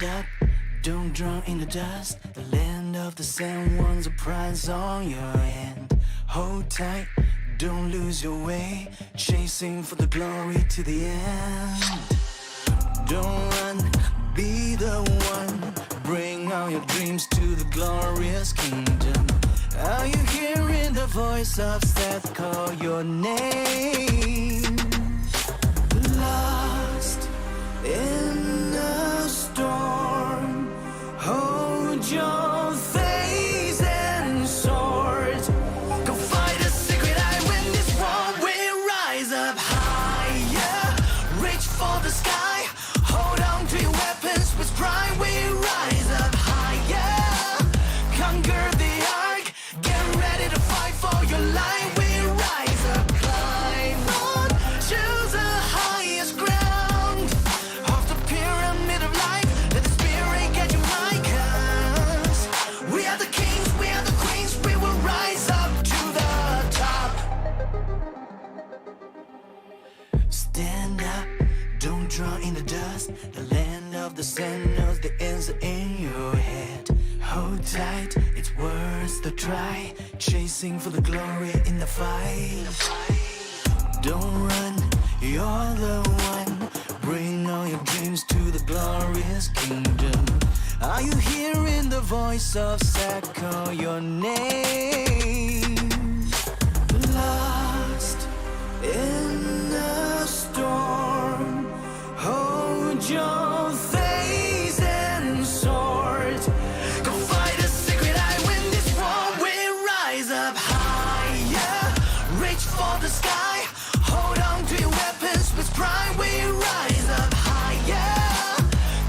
up, don't drown in the dust. The land of the sand wants a prize on your hand. Hold tight, don't lose your way, chasing for the glory to the end. Don't run, be the one, bring all your dreams to the glorious kingdom. Are you hearing the voice of Seth call your name? Lost in the storm, hold your face and sword. Go fight a secret, I win this war. We rise up higher, reach for the sky. Hold on to your weapons with pride. We rise up higher, conquer the ark. Get ready to fight for your life. We rise up, climb on, choose the highest ground of the pyramid of life. Let the spirit get you high, 'cause we are the kings, we are the queens. We will rise up to the top. Stand up, don't draw in the dust. The land of the sand knows the answer in your head. Hold tight, it's worth the try, chasing for the glory in the fight. Don't run, you're the one, bring all your dreams to the glorious kingdom. Are you hearing the voice of Seth call your name? Lost in the storm, hold your face and sword. Go fight a secret, I win this war. We rise up higher, reach for the sky. Hold on to your weapons with pride. We rise up higher,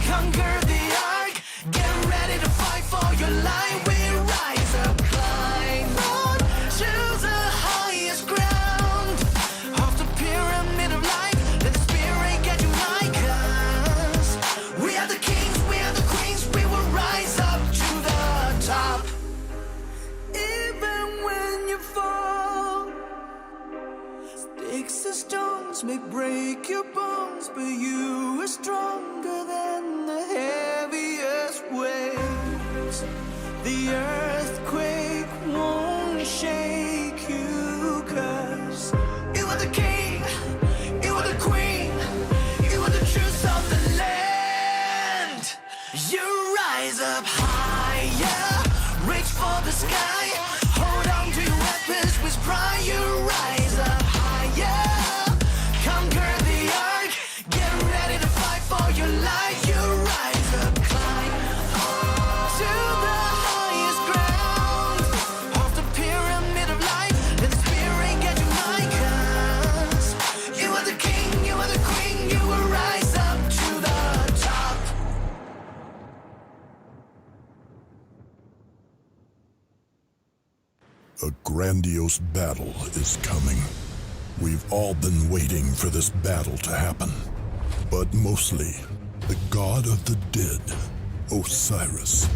conquer the ark. Get ready to fight for your life. We rise up, climb on, choose the highest ground of the pyramid of life. Let the spirit get you high, 'cause we are the kings, we are the queens. We will rise up to the top. Even when you fall, sticks and stones may break your bones, but you are stronger than the heaviest waves. The earthquake won't shake you, 'cause you are the king, you are the queen, you are the truth of the land. You rise up higher, reach for the sky. Hold on to your weapons with pride. You rise up higher, conquer the ark. Get ready to fight for your life. You rise up, climb to the highest ground of the pyramid of life. Let the spirit get you high, 'cause you are the king, you are the queen. You will rise up to the top. A grandiose battle is coming. We've all been waiting for this battle to happen. But mostly, the god of the dead, Osiris.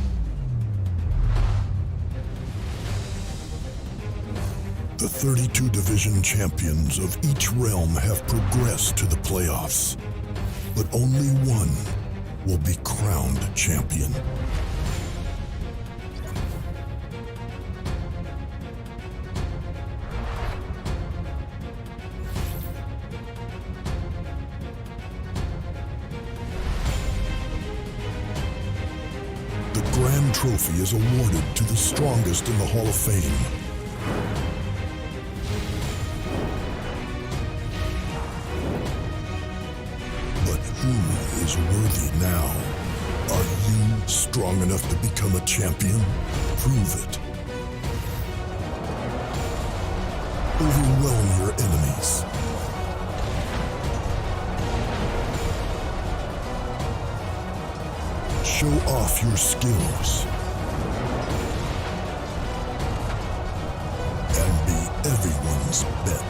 The 32 division champions of each realm have progressed to the playoffs, but only one will be crowned champion. The Grand Trophy is awarded to the strongest in the Hall of Fame. But who is worthy now? Are you strong enough to become a champion? Prove it. Overwhelm your enemies. Show off your skills. And be everyone's bet.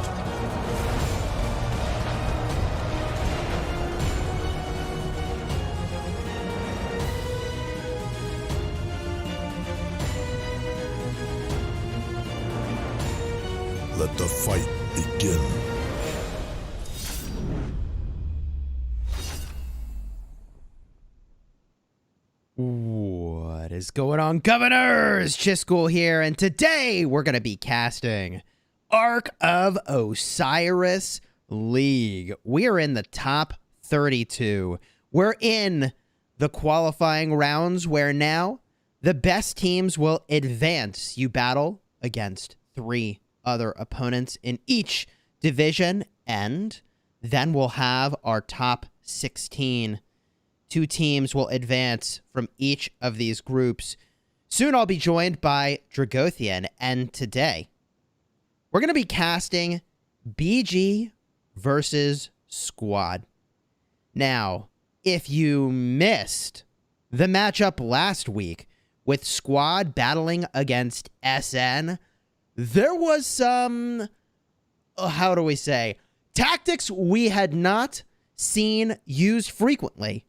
Let the fight begin. What is going on, governors? Chiscool here, and today we're going to be casting Ark of Osiris League. We are in the top 32. We're in the qualifying rounds where now the best teams will advance. You battle against 3 other opponents in each division, and then we'll have our top 16. 2 teams will advance from each of these groups. Soon I'll be joined by Dragothian, and today we're going to be casting BG versus Squad. Now, if you missed the matchup last week with Squad battling against SN, there was some, how do we say, tactics we had not seen used frequently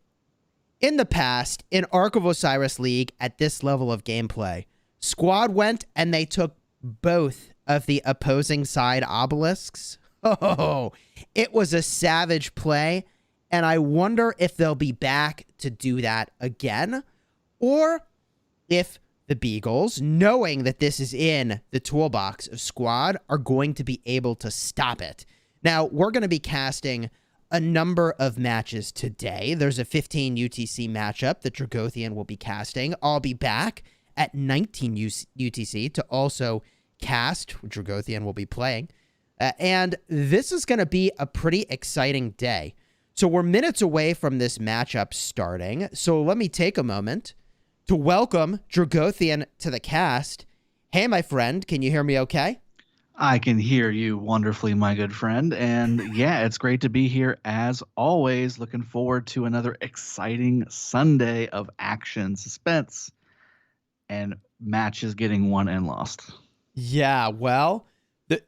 in the past in Ark of Osiris League at this level of gameplay. Squad went and they took both of the opposing side obelisks. Oh, it was a savage play, and I wonder if they'll be back to do that again, or if the Beagles, knowing that this is in the toolbox of Squad, are going to be able to stop it. Now, we're going to be casting a number of matches today. There's a 15 UTC matchup that Dragothian will be casting. I'll be back at 19 UTC to also cast. Dragothian will be playing. And this is going to be a pretty exciting day. So we're minutes away from this matchup starting. So let me take a moment to welcome Dragothian to the cast. Hey, my friend, can you hear me okay? I can hear you wonderfully, my good friend. And yeah, it's great to be here as always. Looking forward to another exciting Sunday of action, suspense, and matches getting won and lost. Yeah, well,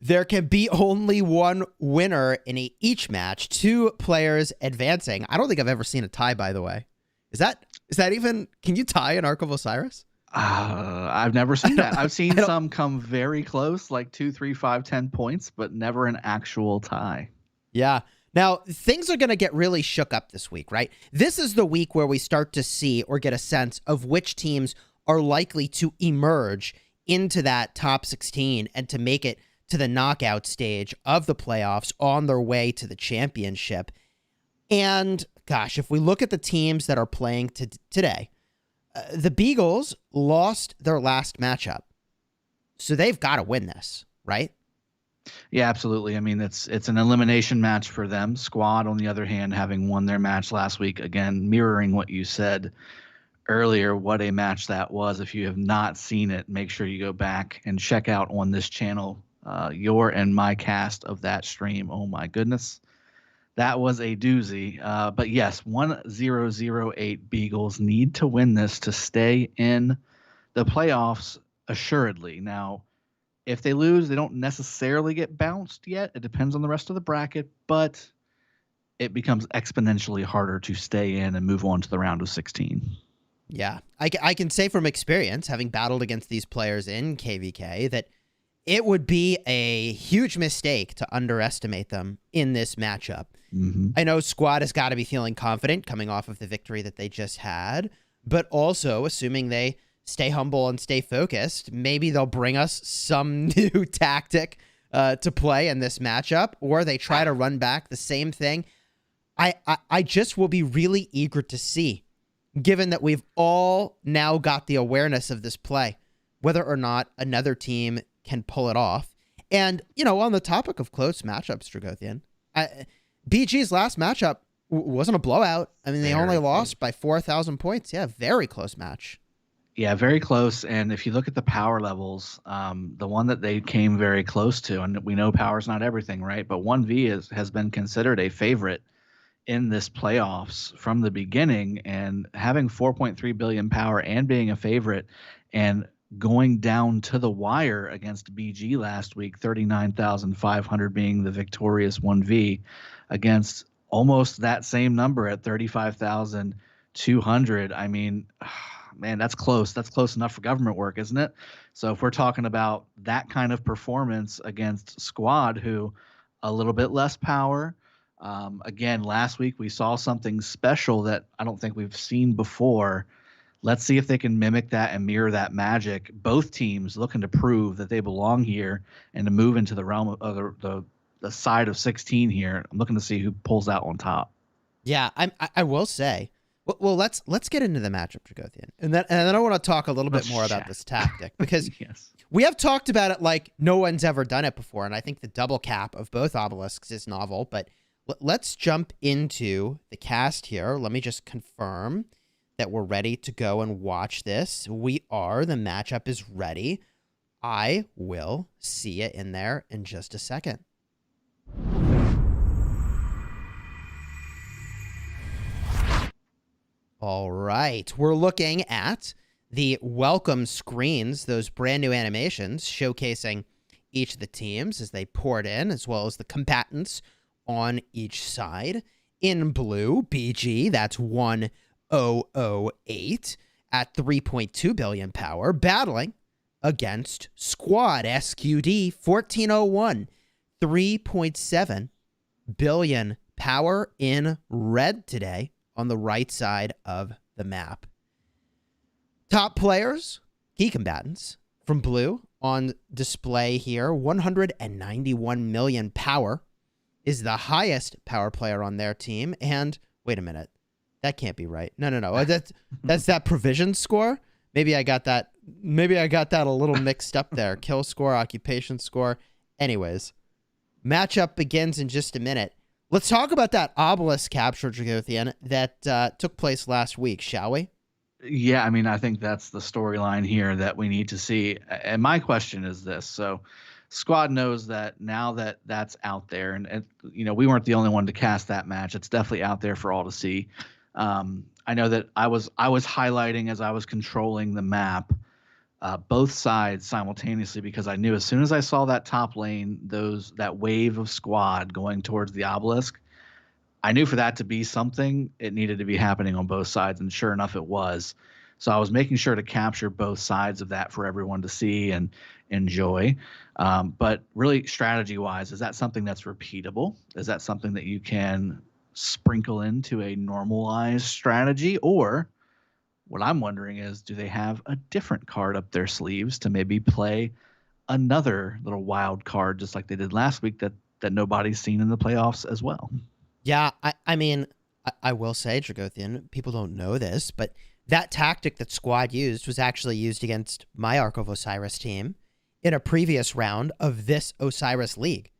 there can be only one winner in each match, 2 players advancing. I don't think I've ever seen a tie, by the way. Is that even, can you tie in Ark of Osiris? I've never seen that. I've seen some come very close, like 2, 3, 5, 10 points, but never an actual tie. Yeah. Now, things are going to get really shook up this week, right? This is the week where we start to see or get a sense of which teams are likely to emerge into that top 16 and to make it to the knockout stage of the playoffs on their way to the championship. And gosh, if we look at the teams that are playing today, the Beagles lost their last matchup, so they've got to win this, right? Yeah, absolutely. I mean, it's an elimination match for them. Squad, on the other hand, having won their match last week, again, mirroring what you said earlier, what a match that was. If you have not seen it, make sure you go back and check out on this channel your and my cast of that stream. Oh, my goodness. That was a doozy. But yes, 1008 Beagles need to win this to stay in the playoffs assuredly. Now, if they lose, they don't necessarily get bounced yet. It depends on the rest of the bracket, but it becomes exponentially harder to stay in and move on to the round of 16. Yeah, I can say from experience, having battled against these players in KVK, that it would be a huge mistake to underestimate them in this matchup. Mm-hmm. I know Squad has got to be feeling confident coming off of the victory that they just had, but also assuming they stay humble and stay focused, maybe they'll bring us some new tactic to play in this matchup, or they try to run back the same thing. I just will be really eager to see, given that we've all now got the awareness of this play, whether or not another team can pull it off. And, you know, on the topic of close matchups, Dragothian, BG's last matchup wasn't a blowout. I mean, they only lost by 4,000 points. Yeah, very close match. Yeah, very close. And if you look at the power levels, the one that they came very close to, and we know power's not everything, right? But 1V has been considered a favorite in this playoffs from the beginning, and having 4.3 billion power and being a favorite and going down to the wire against BG last week, 39,500 being the victorious 1V against almost that same number at 35,200. I mean, man, that's close. That's close enough for government work, isn't it? So if we're talking about that kind of performance against Squad, who a little bit less power. Again, last week we saw something special that I don't think we've seen before. Let's see if they can mimic that and mirror that magic. Both teams looking to prove that they belong here and to move into the realm of the side of 16 here. I'm looking to see who pulls out on top. Yeah, I will say. Well, let's get into the matchup, Dragothian, and then I want to talk a little bit more about this tactic because Yes. we have talked about it like no one's ever done it before, and I think the double cap of both obelisks is novel. But let's jump into the cast here. Let me just confirm that we're ready to go and watch this. We are. The matchup is ready. I will see it in there in just a second. All right, we're looking at the welcome screens, those brand new animations showcasing each of the teams as they poured in, as well as the combatants on each side. In blue, BG, that's 1008 at 3.2 billion power, battling against Squad SQD 1401, 3.7 billion power in red today on the right side of the map. Top players, key combatants from blue on display here. 191 million power is the highest power player on their team. And wait a minute, that can't be right. No. That's that provision score. Maybe I got that a little mixed up there. Kill score, occupation score. Anyways, matchup begins in just a minute. Let's talk about that obelisk capture, Dragothian, that took place last week, shall we? Yeah, I mean, I think that's the storyline here that we need to see. And my question is this. So Squad knows that now that that's out there, and we weren't the only one to cast that match. It's definitely out there for all to see. I know that I was highlighting as I was controlling the map, both sides simultaneously, because I knew as soon as I saw that top lane, that wave of Squad going towards the obelisk, I knew for that to be something, it needed to be happening on both sides, and sure enough, it was. So I was making sure to capture both sides of that for everyone to see and enjoy. But really, strategy-wise, is that something that's repeatable? Is that something that you can sprinkle into a normalized strategy? Or what I'm wondering is, do they have a different card up their sleeves to maybe play another little wild card, just like they did last week, that nobody's seen in the playoffs as well? Yeah, I mean, I will say, Dragothian, people don't know this, but that tactic that Squad used was actually used against my Ark of Osiris team in a previous round of this Osiris League,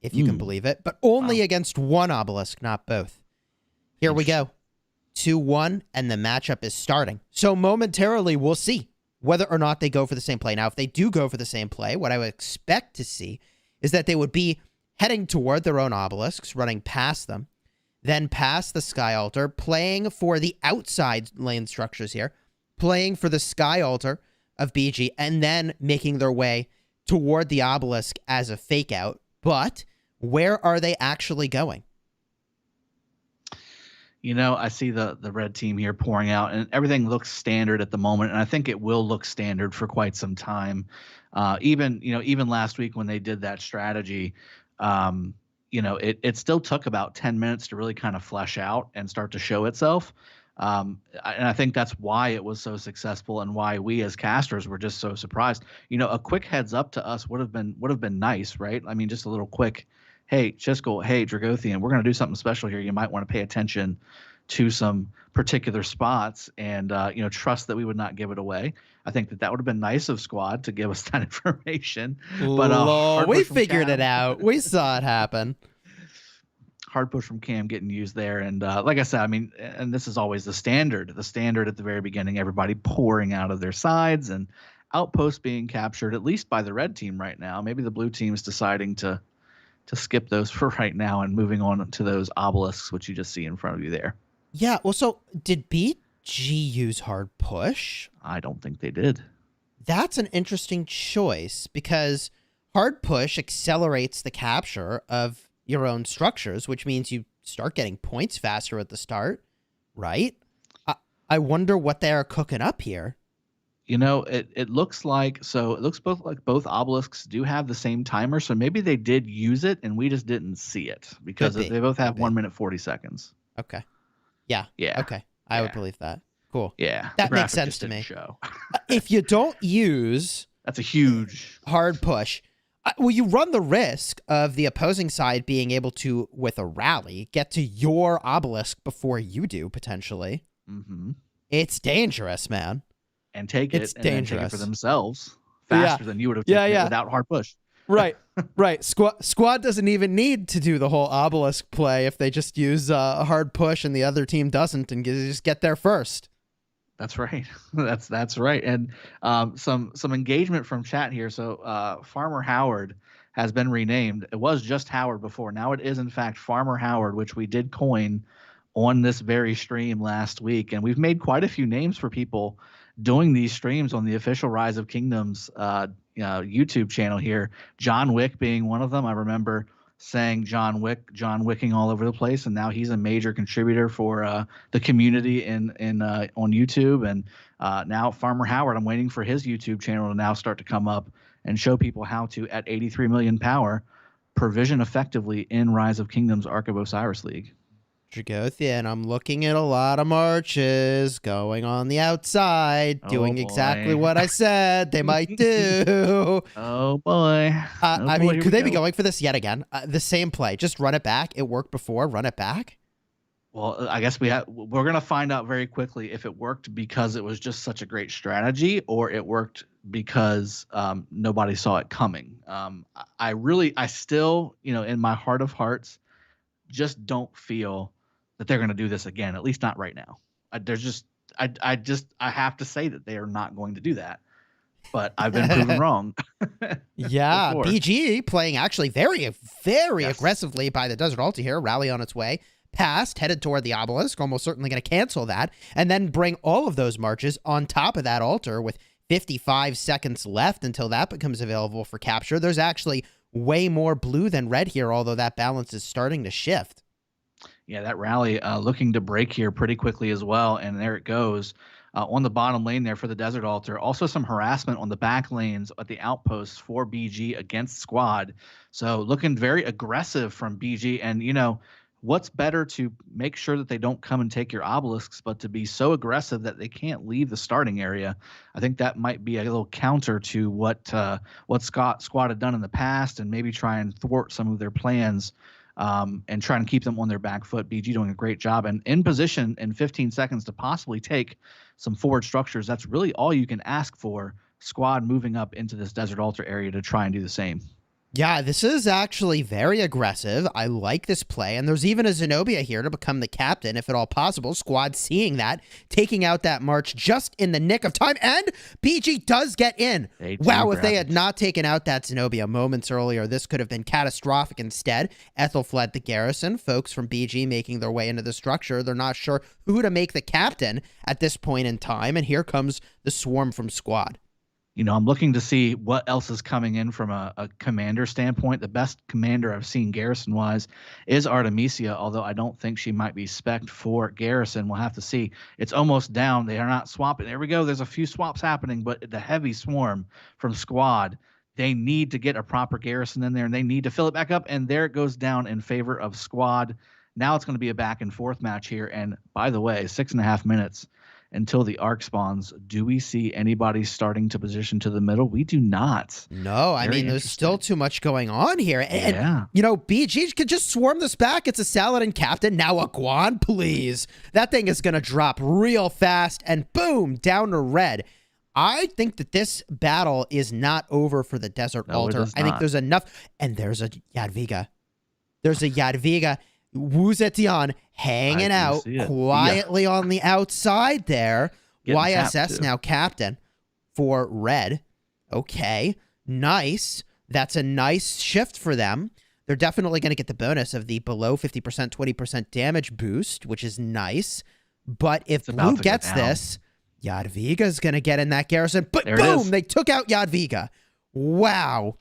if you can believe it, but only against one obelisk, not both. Here we go. 2-1, and the matchup is starting. So momentarily, we'll see whether or not they go for the same play. Now, if they do go for the same play, what I would expect to see is that they would be heading toward their own obelisks, running past them, then past the Sky Altar, playing for the outside lane structures here, playing for the Sky Altar of BG, and then making their way toward the obelisk as a fake out. But where are they actually going? I see the red team here pouring out, and everything looks standard at the moment, and I think it will look standard for quite some time. Even last week when they did that strategy, it still took about 10 minutes to really kind of flesh out and start to show itself. And I think that's why it was so successful and why we as casters were just so surprised. A quick heads up to us would have been nice, right? I mean, just a little quick, hey, Chisco, hey, Dragothian, we're going to do something special here. You might want to pay attention to some particular spots and, trust that we would not give it away. I think that would have been nice of Squad to give us that information. But we figured it out. We saw it happen. Hard push from Cam getting used there. And like I said, I mean, and this is always the standard at the very beginning, everybody pouring out of their sides and outposts being captured, at least by the red team right now. Maybe the blue team is deciding to skip those for right now and moving on to those obelisks, which you just see in front of you there. Yeah, well, so did BG use hard push? I don't think they did. That's an interesting choice because hard push accelerates the capture of your own structures, which means you start getting points faster at the start, right? I wonder what they are cooking up here. It looks both obelisks do have the same timer, so maybe they did use it and we just didn't see it because they both have 1 minute 40 seconds. Okay. Yeah. Yeah. Okay. I would believe that. Cool. Yeah, That the makes graphic sense just to didn't me. Show. If you don't use That's a huge hard push, well, you run the risk of the opposing side being able to, with a rally, get to your obelisk before you do, potentially. Mm-hmm. It's dangerous, man. And take It's it and then take it dangerous. for themselves Yeah. faster than you would have Yeah, taken yeah. it without hard push. Right, right. Squad doesn't even need to do the whole obelisk play if they just use a hard push and the other team doesn't, and just get there first. That's right. That's right. And some engagement from chat here. So Farmer Howard has been renamed. It was just Howard before. Now it is in fact Farmer Howard, which we did coin on this very stream last week. And we've made quite a few names for people doing these streams on the official Rise of Kingdoms YouTube channel here. John Wick being one of them. I remember saying John Wicking all over the place, and now he's a major contributor for the community in on YouTube. And now Farmer Howard, I'm waiting for his YouTube channel to now start to come up and show people how to, at 83 million power, provision effectively in Rise of Kingdoms Ark of Osiris League. Dragothian, I'm looking at a lot of marches going on the outside, doing exactly what I said they might do. Oh boy. I mean, could they be going for this yet again? The same play, just run it back. It worked before, run it back. Well, I guess we're going to find out very quickly if it worked because it was just such a great strategy, or it worked because nobody saw it coming. I still, in my heart of hearts, just don't feel that they're going to do this again, at least not right now. I have to say that they are not going to do that, but I've been proven wrong. Yeah, before. BG playing actually very, very aggressively by the Desert Altar here, rally on its way. Past, headed toward the obelisk, almost certainly going to cancel that, and then bring all of those marches on top of that altar with 55 seconds left until that becomes available for capture. There's actually way more blue than red here, although that balance is starting to shift. Yeah, that rally looking to break here pretty quickly as well, and there it goes. On the bottom lane there for the Desert Altar. Also some harassment on the back lanes at the outposts for BG against Squad. So looking very aggressive from BG, and what's better to make sure that they don't come and take your obelisks, but to be so aggressive that they can't leave the starting area. I think that might be a little counter to what Squad had done in the past, and maybe try and thwart some of their plans and try and keep them on their back foot. BG doing a great job and in position in 15 seconds to possibly take some forward structures. That's really all you can ask for. Squad moving up into this Desert Altar area to try and do the same. Yeah, this is actually very aggressive. I like this play. And there's even a Zenobia here to become the captain, if at all possible. Squad seeing that, taking out that march just in the nick of time. And BG does get in. Wow, if they had not taken out that Zenobia moments earlier, this could have been catastrophic instead. Ethel fled the garrison. Folks from BG making their way into the structure. They're not sure who to make the captain at this point in time. And here comes the swarm from Squad. I'm looking to see what else is coming in from a commander standpoint. The best commander I've seen garrison-wise is Artemisia, although I don't think she might be spec'd for garrison. We'll have to see. It's almost down. They are not swapping. There we go. There's a few swaps happening, but the heavy swarm from Squad, they need to get a proper garrison in there, and they need to fill it back up, and there it goes down in favor of Squad. Now it's going to be a back-and-forth match here, and by the way, 6.5 minutes until the arc spawns. Do we see anybody starting to position to the middle? We do not. No, I mean, there's still too much going on here. And, BG could just swarm this back. It's a Saladin captain. Now a Guan, please. That thing is going to drop real fast, and boom, down to red. I think that this battle is not over for the Desert Altar. I think there's enough. And there's a Jadwiga. There's a Jadwiga. Wu Zetian hanging out quietly on the outside there. YSS now captain for red. Okay, nice. That's a nice shift for them. They're definitely going to get the bonus of the below 50%, 20% damage boost, which is nice. But if blue gets this, Jadwiga's going to get in that garrison. But boom, they took out Jadwiga. Wow.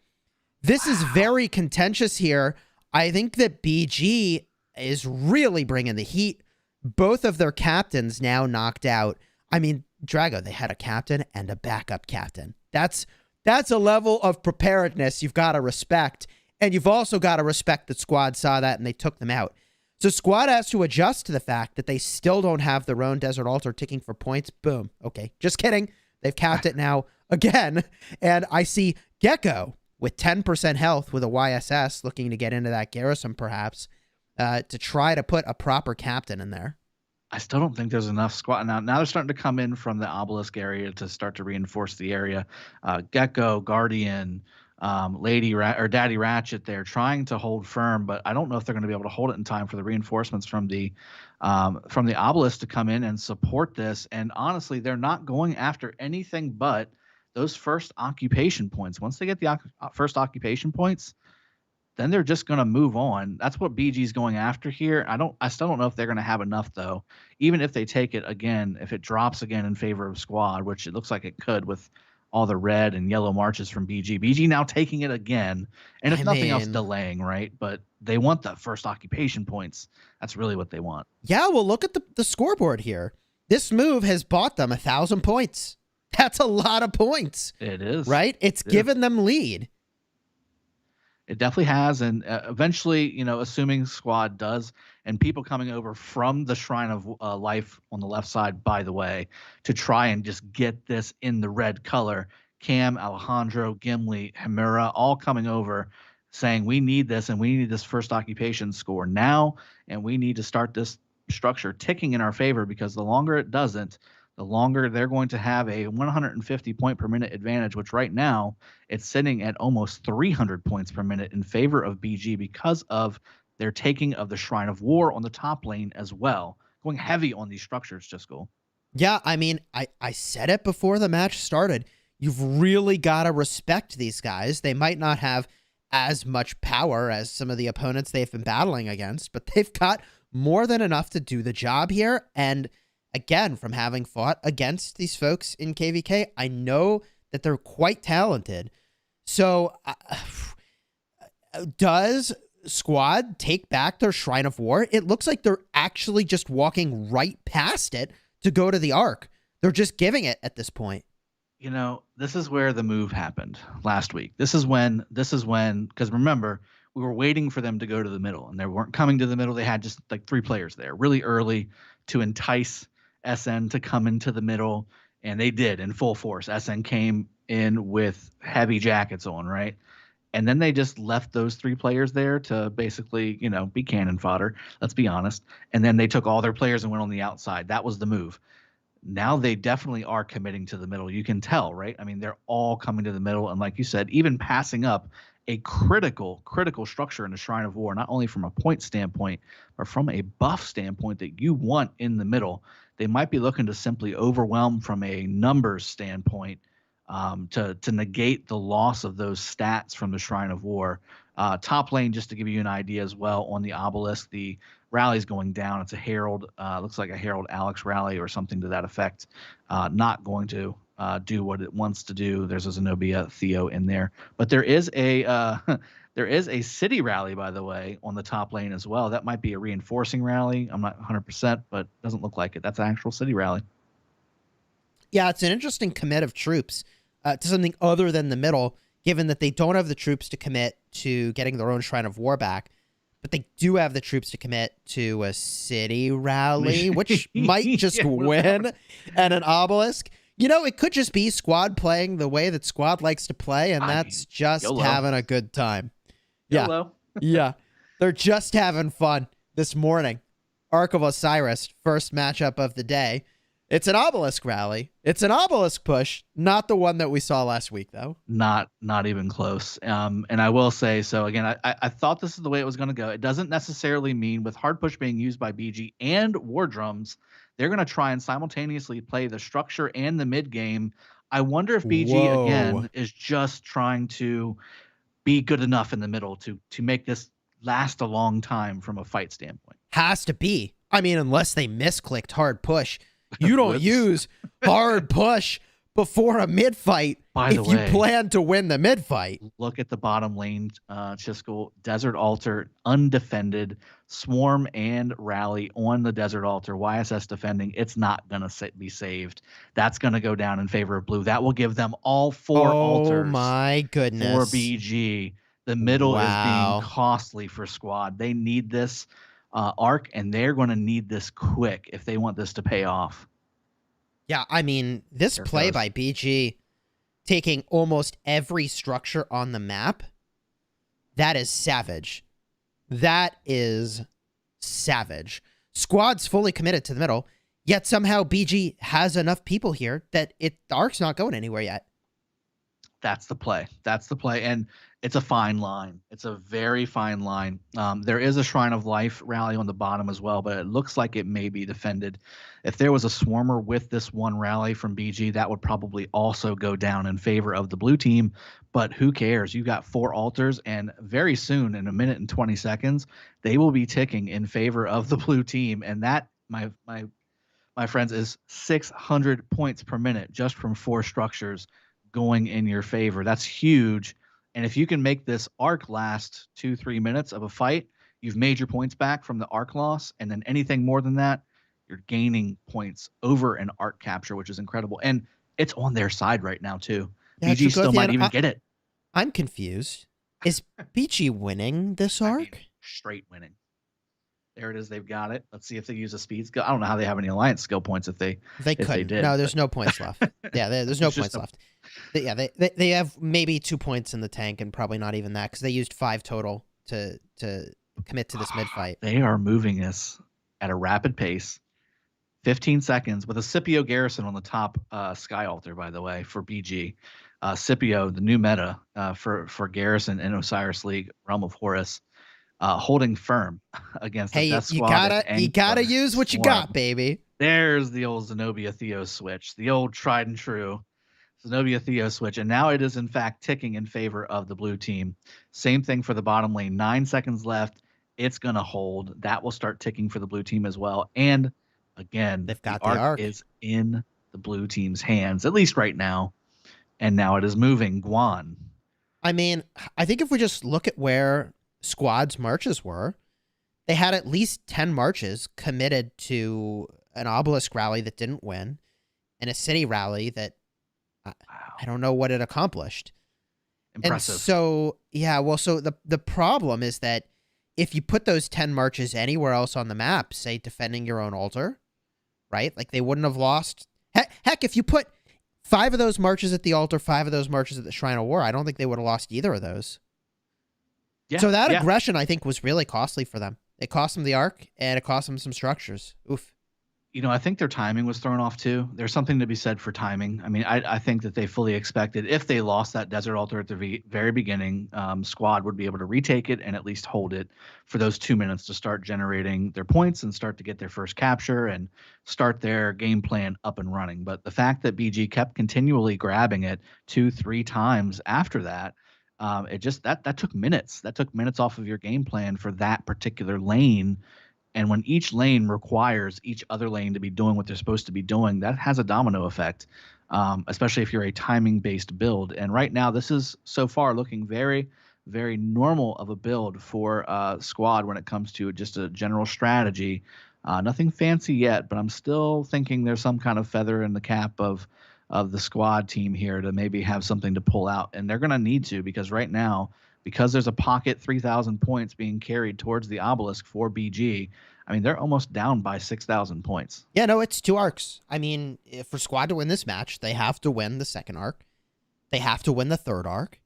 This is very contentious here. I think that BG is really bringing the heat. Both of their captains now knocked out. I mean, Drago, they had a captain and a backup captain. That's a level of preparedness you've got to respect. And you've also got to respect that Squad saw that and they took them out. So Squad has to adjust to the fact that they still don't have their own Desert Altar ticking for points. Boom. Okay, just kidding. They've capped it now again. And I see Gecko with 10% health with a YSS looking to get into that garrison perhaps to try to put a proper captain in there. I still don't think there's enough squad. Now they're starting to come in from the obelisk area to start to reinforce the area. Gecko, Guardian, or Daddy Ratchet, they're trying to hold firm, but I don't know if they're going to be able to hold it in time for the reinforcements from the obelisk to come in and support this. And honestly, they're not going after anything but those first occupation points. Once they get the first occupation points, then they're just going to move on. That's what BG's going after here. I still don't know if they're going to have enough though. Even if they take it again, if it drops again in favor of Squad, which it looks like it could with all the red and yellow marches from BG. BG now taking it again, and if nothing else, delaying, right? But they want the first occupation points. That's really what they want. Yeah, well, look at the scoreboard here. This move has bought them 1,000 points. That's a lot of points. It is. Right? It's given them lead. It definitely has, and eventually, assuming Squad does, and people coming over from the Shrine of Life on the left side, by the way, to try and just get this in the red color. Cam, Alejandro, Gimli, Himura, all coming over, saying we need this, and we need this first occupation score now, and we need to start this structure ticking in our favor, because the longer it doesn't, the longer they're going to have a 150 point per minute advantage, which right now it's sitting at almost 300 points per minute in favor of BG because of their taking of the Shrine of War on the top lane as well, going heavy on these structures, Jiskel. Yeah, I mean, I said it before the match started. You've really got to respect these guys. They might not have as much power as some of the opponents they've been battling against, but they've got more than enough to do the job here. And again, from having fought against these folks in KVK, I know that they're quite talented. So does Squad take back their Shrine of War? It looks like they're actually just walking right past it to go to the Ark. They're just giving it at this point. This is where the move happened last week. This is when, because remember, we were waiting for them to go to the middle, and they weren't coming to the middle. They had just like 3 players there really early to entice SN to come into the middle, and they did in full force. SN came in with heavy jackets on, right? And then they just left those 3 players there to basically, be cannon fodder, let's be honest. And then they took all their players and went on the outside. That was the move. Now they definitely are committing to the middle. You can tell, right? I mean, they're all coming to the middle, and like you said, even passing up a critical structure in the Shrine of War, not only from a point standpoint, but from a buff standpoint that you want in the middle. They might be looking to simply overwhelm from a numbers standpoint to negate the loss of those stats from the Shrine of War. Top lane, just to give you an idea as well, on the obelisk, the rally's going down. It's a Herald, looks like a Herald Alex rally or something to that effect. Not going to do what it wants to do. There's a Zenobia Theo in there, but there is a there is a city rally, by the way, on the top lane as well. That might be a reinforcing rally. I'm not 100%, but doesn't look like it. That's an actual city rally. Yeah, it's an interesting commit of troops to something other than the middle, given that they don't have the troops to commit to getting their own Shrine of War back, but they do have the troops to commit to a city rally, which might just win, and an obelisk. It could just be Squad playing the way that Squad likes to play, and that's just YOLO. having a good time. YOLO. Yeah. They're just having fun this morning. Ark of Osiris, first matchup of the day. It's an obelisk rally. It's an obelisk push, not the one that we saw last week, though. Not even close. And I will say, so again, I thought this is the way it was going to go. It doesn't necessarily mean with hard push being used by BG and War Drums, they're going to try and simultaneously play the structure and the mid game. I wonder if BG again is just trying to be good enough in the middle to make this last a long time from a fight standpoint. Has to be. I mean, unless they misclicked hard push. You don't use hard push before a mid fight if you plan to win the mid fight. Look at the bottom lane, Chiskel. Desert Altar, undefended. Swarm and Rally on the Desert Altar. YSS defending. It's not going to be saved. That's going to go down in favor of blue. That will give them all 4 altars. Oh, my goodness. For BG. The middle is being costly for Squad. They need this. arc, and they're going to need this quick if they want this to pay off. Yeah, I mean, this play by BG taking almost every structure on the map, that is savage. That is savage. Squad's fully committed to the middle, yet somehow BG has enough people here that the arc's not going anywhere yet. That's the play. That's the play. And it's a fine line. It's a very fine line. There is a Shrine of Life rally on the bottom as well, but it looks like it may be defended. If there was a Swarmer with this one rally from BG, that would probably also go down in favor of the blue team. But who cares? You got 4 altars, and very soon, in a minute and 20 seconds, they will be ticking in favor of the blue team. And that, my friends, is 600 points per minute just from 4 structures going in your favor. That's huge. And if you can make this arc last 2-3 minutes of a fight, you've made your points back from the arc loss. And then anything more than that, you're gaining points over an arc capture, which is incredible. And it's on their side right now, too. Yeah, BG still might even get it. I'm confused. Is BG winning this arc? I mean, straight winning. There it is. They've got it. Let's see if they use a speed skill. I don't know how they have any alliance skill points if they couldn't. did. No, there's no points left. Yeah, there's no points left. They have maybe 2 points in the tank, and probably not even that because they used 5 total to commit to this mid fight. They are moving us at a rapid pace. 15 seconds with a Scipio Garrison on the top Sky Altar, by the way, for BG. Scipio, the new meta for Garrison in Osiris League, Realm of Horus. Holding firm against the Death Squad. You gotta use what you got, baby. There's the old Zenobia Theo switch, the old tried and true Zenobia Theo switch, and now it is in fact ticking in favor of the blue team. Same thing for the bottom lane. 9 seconds left. It's gonna hold. That will start ticking for the blue team as well. And again, they've got the arc is in the blue team's hands, at least right now. And now it is moving. Guan. I mean, I think if we just look at where Squad's marches were, they had at least 10 marches committed to an obelisk rally that didn't win and a city rally that I don't know what it accomplished. Impressive. And so, yeah, well, so the problem is that if you put those 10 marches anywhere else on the map, say defending your own altar, right? Like they wouldn't have lost. Heck, if you put 5 of those marches at the altar, 5 of those marches at the Shrine of War, I don't think they would have lost either of those. Yeah, so that aggression, I think, was really costly for them. It cost them the arc, and it cost them some structures. Oof. You know, I think their timing was thrown off, too. There's something to be said for timing. I mean, I think that they fully expected, if they lost that Desert Altar at the very beginning, Squad would be able to retake it and at least hold it for those 2 minutes to start generating their points and start to get their first capture and start their game plan up and running. But the fact that BG kept continually grabbing it 2-3 times after that, it just that took minutes. That took minutes off of your game plan for that particular lane. And when each lane requires each other lane to be doing what they're supposed to be doing, that has a domino effect, especially if you're a timing-based build. And right now, this is so far looking very, very normal of a build for Squad when it comes to just a general strategy. Nothing fancy yet, but I'm still thinking there's some kind of feather in the cap of the Squad team here to maybe have something to pull out. And they're going to need to, because right now, because there's a pocket 3,000 points being carried towards the obelisk for BG, I mean, they're almost down by 6,000 points. Yeah, no, it's 2 arcs. I mean, for Squad to win this match, they have to win the second arc. They have to win the third arc.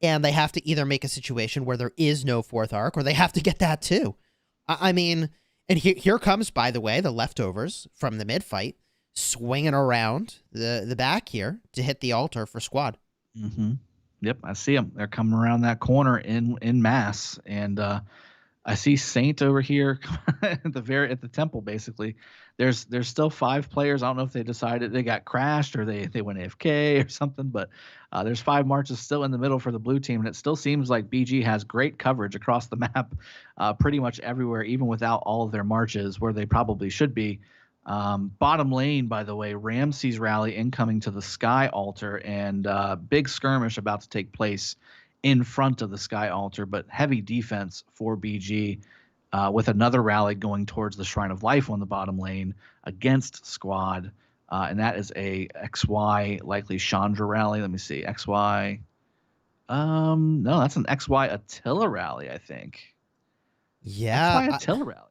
And they have to either make a situation where there is no 4th arc, or they have to get that too. I mean, and here comes, by the way, the leftovers from the mid-fight swinging around the back here to hit the altar for Squad. Mm-hmm. Yep, I see them. They're coming around that corner in mass, and I see Saint over here at the temple. Basically, there's still 5 players. I don't know if they decided they got crashed or they went AFK or something, but there's 5 marches still in the middle for the blue team, and it still seems like BG has great coverage across the map, pretty much everywhere, even without all of their marches where they probably should be. Bottom lane, by the way, Ramses rally incoming to the Sky Altar, and big skirmish about to take place in front of the Sky Altar, but heavy defense for BG with another rally going towards the Shrine of Life on the bottom lane against Squad, and that is a XY likely Chandra rally. Let me see, XY. No, that's an XY Attila rally, I think. Yeah. Try Attila rally.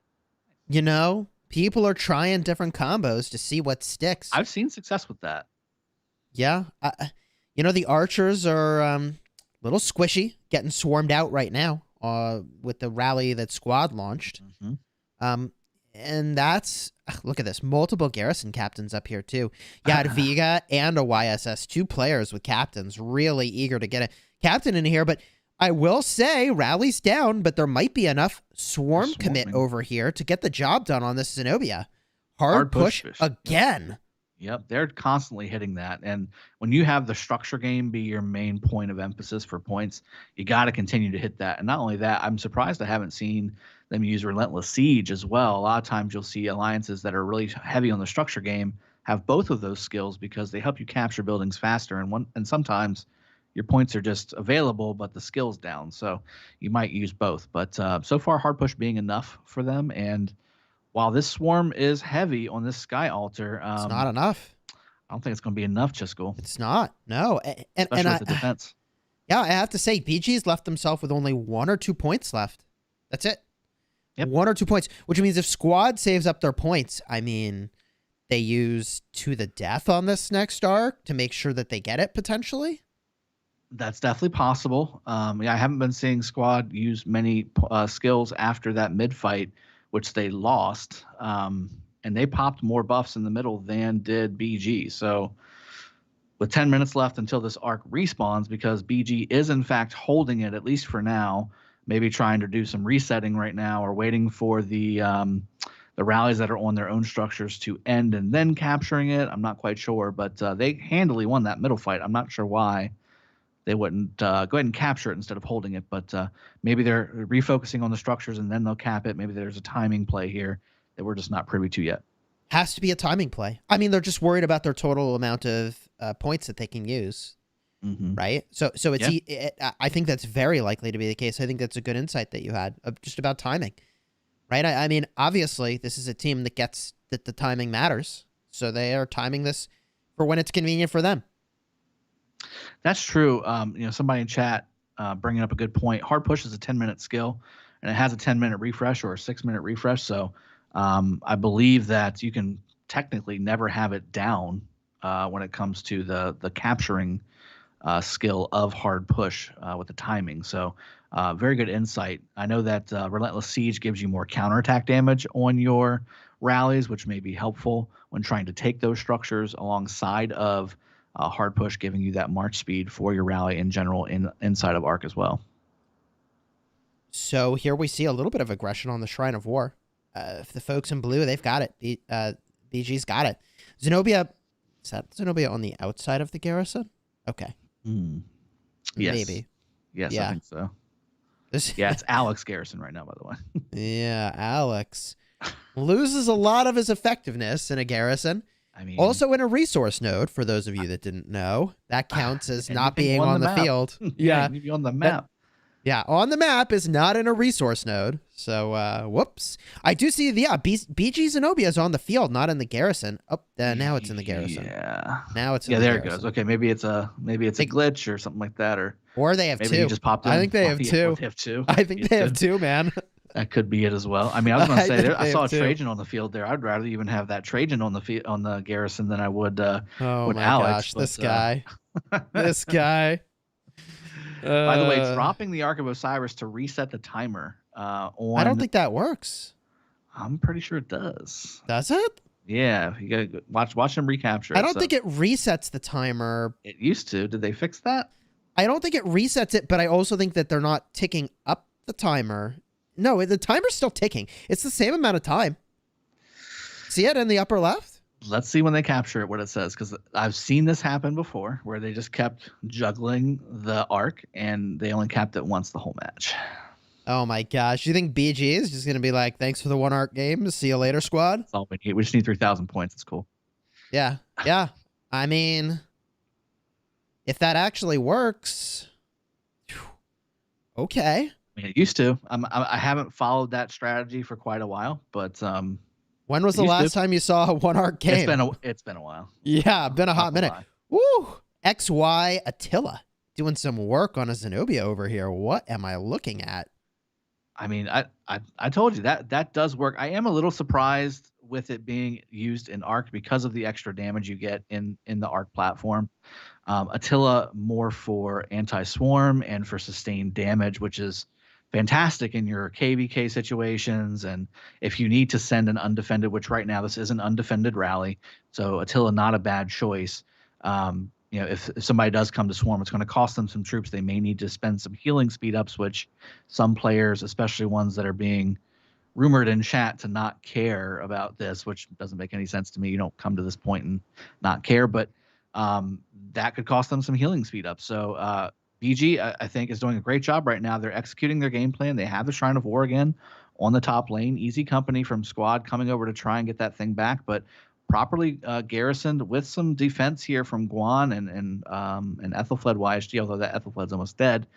You know, people are trying different combos to see what sticks. I've seen success with that. Yeah. You know, the archers are a little squishy, getting swarmed out right now with the rally that Squad launched. Mm-hmm. And that's, look at this, multiple garrison captains up here too. You had Vega and a YSS, 2 players with captains, really eager to get a captain in here. But I will say, rally's down, but there might be enough swarm commit over here to get the job done on this Zenobia. Hard push again. Yep, they're constantly hitting that. And when you have the structure game be your main point of emphasis for points, you got to continue to hit that. And not only that, I'm surprised I haven't seen them use Relentless Siege as well. A lot of times you'll see alliances that are really heavy on the structure game have both of those skills because they help you capture buildings faster. And sometimes your points are just available, but the skill's down. So you might use both. But so far, hard push being enough for them. And while this swarm is heavy on this Sky Altar, it's not enough. I don't think it's going to be enough, Chisco. It's not. No. Especially with the defense. Yeah, I have to say, BG's left himself with only 1 or 2 points left. That's it. Yep. 1 or 2 points, which means if Squad saves up their points, I mean, they use to the death on this next arc to make sure that they get it potentially. That's definitely possible. Yeah, I haven't been seeing Squad use many skills after that mid fight, which they lost, and they popped more buffs in the middle than did BG. So with 10 minutes left until this arc respawns, because BG is in fact holding it, at least for now, maybe trying to do some resetting right now or waiting for the rallies that are on their own structures to end and then capturing it. I'm not quite sure, but they handily won that middle fight. I'm not sure why they wouldn't go ahead and capture it instead of holding it, but maybe they're refocusing on the structures and then they'll cap it. Maybe there's a timing play here that we're just not privy to yet. Has to be a timing play. I mean, they're just worried about their total amount of points that they can use, right? So it's I think that's very likely to be the case. I think that's a good insight that you had just about timing, right? I mean, obviously, this is a team that gets that the timing matters, so they are timing this for when it's convenient for them. That's true. Somebody in chat bringing up a good point. Hard push is a 10-minute skill, and it has a 10-minute refresh or a 6-minute refresh. So I believe that you can technically never have it down when it comes to the capturing skill of hard push with the timing. So very good insight. I know that Relentless Siege gives you more counterattack damage on your rallies, which may be helpful when trying to take those structures alongside of hard push, giving you that march speed for your rally in general inside of Arc as well. So here we see a little bit of aggression on the Shrine of War. If the folks in blue, they've got it. BG's got it. Zenobia, is that Zenobia on the outside of the garrison? Okay. Yes. Maybe. Yes, Yeah. I think so. Yeah, it's Alex Garrison right now, by the way. Yeah, Alex loses a lot of his effectiveness in a garrison. I mean, Also in a resource node, for those of you that didn't know, that counts as not being on the field. Yeah, you be on the map. Yeah, on the map is not in a resource node. So, whoops. I do see, BG Zenobia is on the field, not in the garrison. Oh, now it's in the garrison. Yeah. Now it's in the there garrison. it goes. Okay, maybe it's a glitch or something like that, or they have maybe two. he just popped in. I think they have two. They have two. I think they have two, man. That could be it as well. I mean, I was going to say, I saw a two. Trajan on the field there. I'd rather even have that Trajan on the garrison than I would oh with my Alex. gosh, this guy. This guy. By the way, dropping the Ark of Osiris to reset the timer on... I don't think that works. I'm pretty sure it does. Does it? Yeah, you gotta watch him recapture. I don't think it resets the timer. It used to. Did they fix that? I don't think it resets it, but I also think that they're not ticking up the timer. No, the timer's still ticking. It's the same amount of time. See it in the upper left? Let's see when they capture it, what it says, because I've seen this happen before, where they just kept juggling the arc, and they only capped it once the whole match. Oh my gosh. You think BG is just going to be like, thanks for the one arc game. See you later, squad? That's all we need. We just need 3,000 points. It's cool. Yeah. Yeah. I mean, if that actually works, okay. I mean, it used to. I haven't followed that strategy for quite a while, but when was the last time you saw a one arc game? It's been a while. Yeah, been a hot minute. Woo! XY Attila doing some work on a Zenobia over here. What am I looking at? I mean, I told you that does work. I am a little surprised with it being used in Arc because of the extra damage you get in the Arc platform. Attila more for anti-swarm and for sustained damage, which is fantastic in your KVK situations. And if you need to send an undefended, which right now this is an undefended rally, so Attila not a bad choice. If somebody does come to swarm, it's going to cost them some troops. They may need to spend some healing speed ups, which some players, especially ones that are being rumored in chat to not care about this, which doesn't make any sense to me. You don't come to this point and not care, but that could cost them some healing speed up. So BG, I think, is doing a great job right now. They're executing their game plan. They have the Shrine of War again on the top lane. Easy company from Squad coming over to try and get that thing back, but properly garrisoned with some defense here from Guan and Ethelfled YHG, although that Ethelfled's almost dead.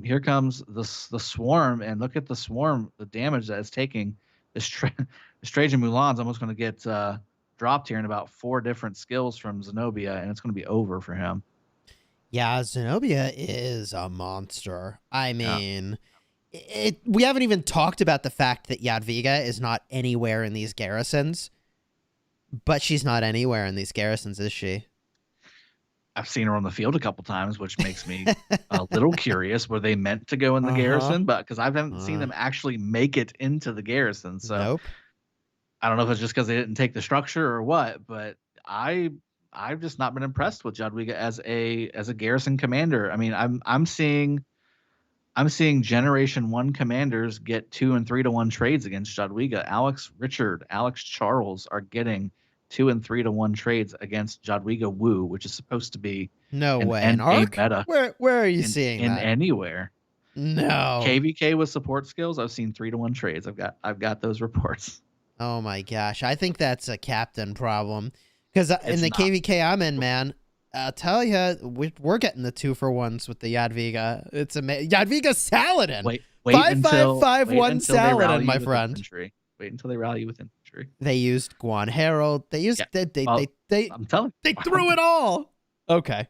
Here comes the swarm, and look at the swarm, the damage that it's taking. This Trajan Mulan's almost going to get dropped here in about 4 different skills from Zenobia, and it's going to be over for him. Yeah, Zenobia is a monster. I mean, we haven't even talked about the fact that Jadwiga is not anywhere in these garrisons. But she's not anywhere in these garrisons, is she? I've seen her on the field a couple times, which makes me a little curious. Were they meant to go in the garrison? But because I haven't seen them actually make it into the garrison. So nope. I don't know if it's just because they didn't take the structure or what, but I've just not been impressed with Jadwiga as a garrison commander. I mean, I'm seeing Generation 1 commanders get 2 and 3 to 1 trades against Jadwiga. Alex Richard, Alex Charles are getting 2 and 3 to 1 trades against Jadwiga Wu, which is supposed to be no way an Arc meta. Where are you seeing in that? Anywhere? No. KVK with support skills, I've seen 3 to 1 trades. I've got those reports. Oh my gosh, I think that's a captain problem because in the not. KVK I'm in, man. I'll tell you, we're getting the 2-for-1s with the Jadwiga. It's amazing. Jadwiga Saladin. Wait 5551 Saladin, my friend. Infantry. Wait until they rally with infantry. They used Guan Herald. They used I'm telling you. they threw it all. Okay.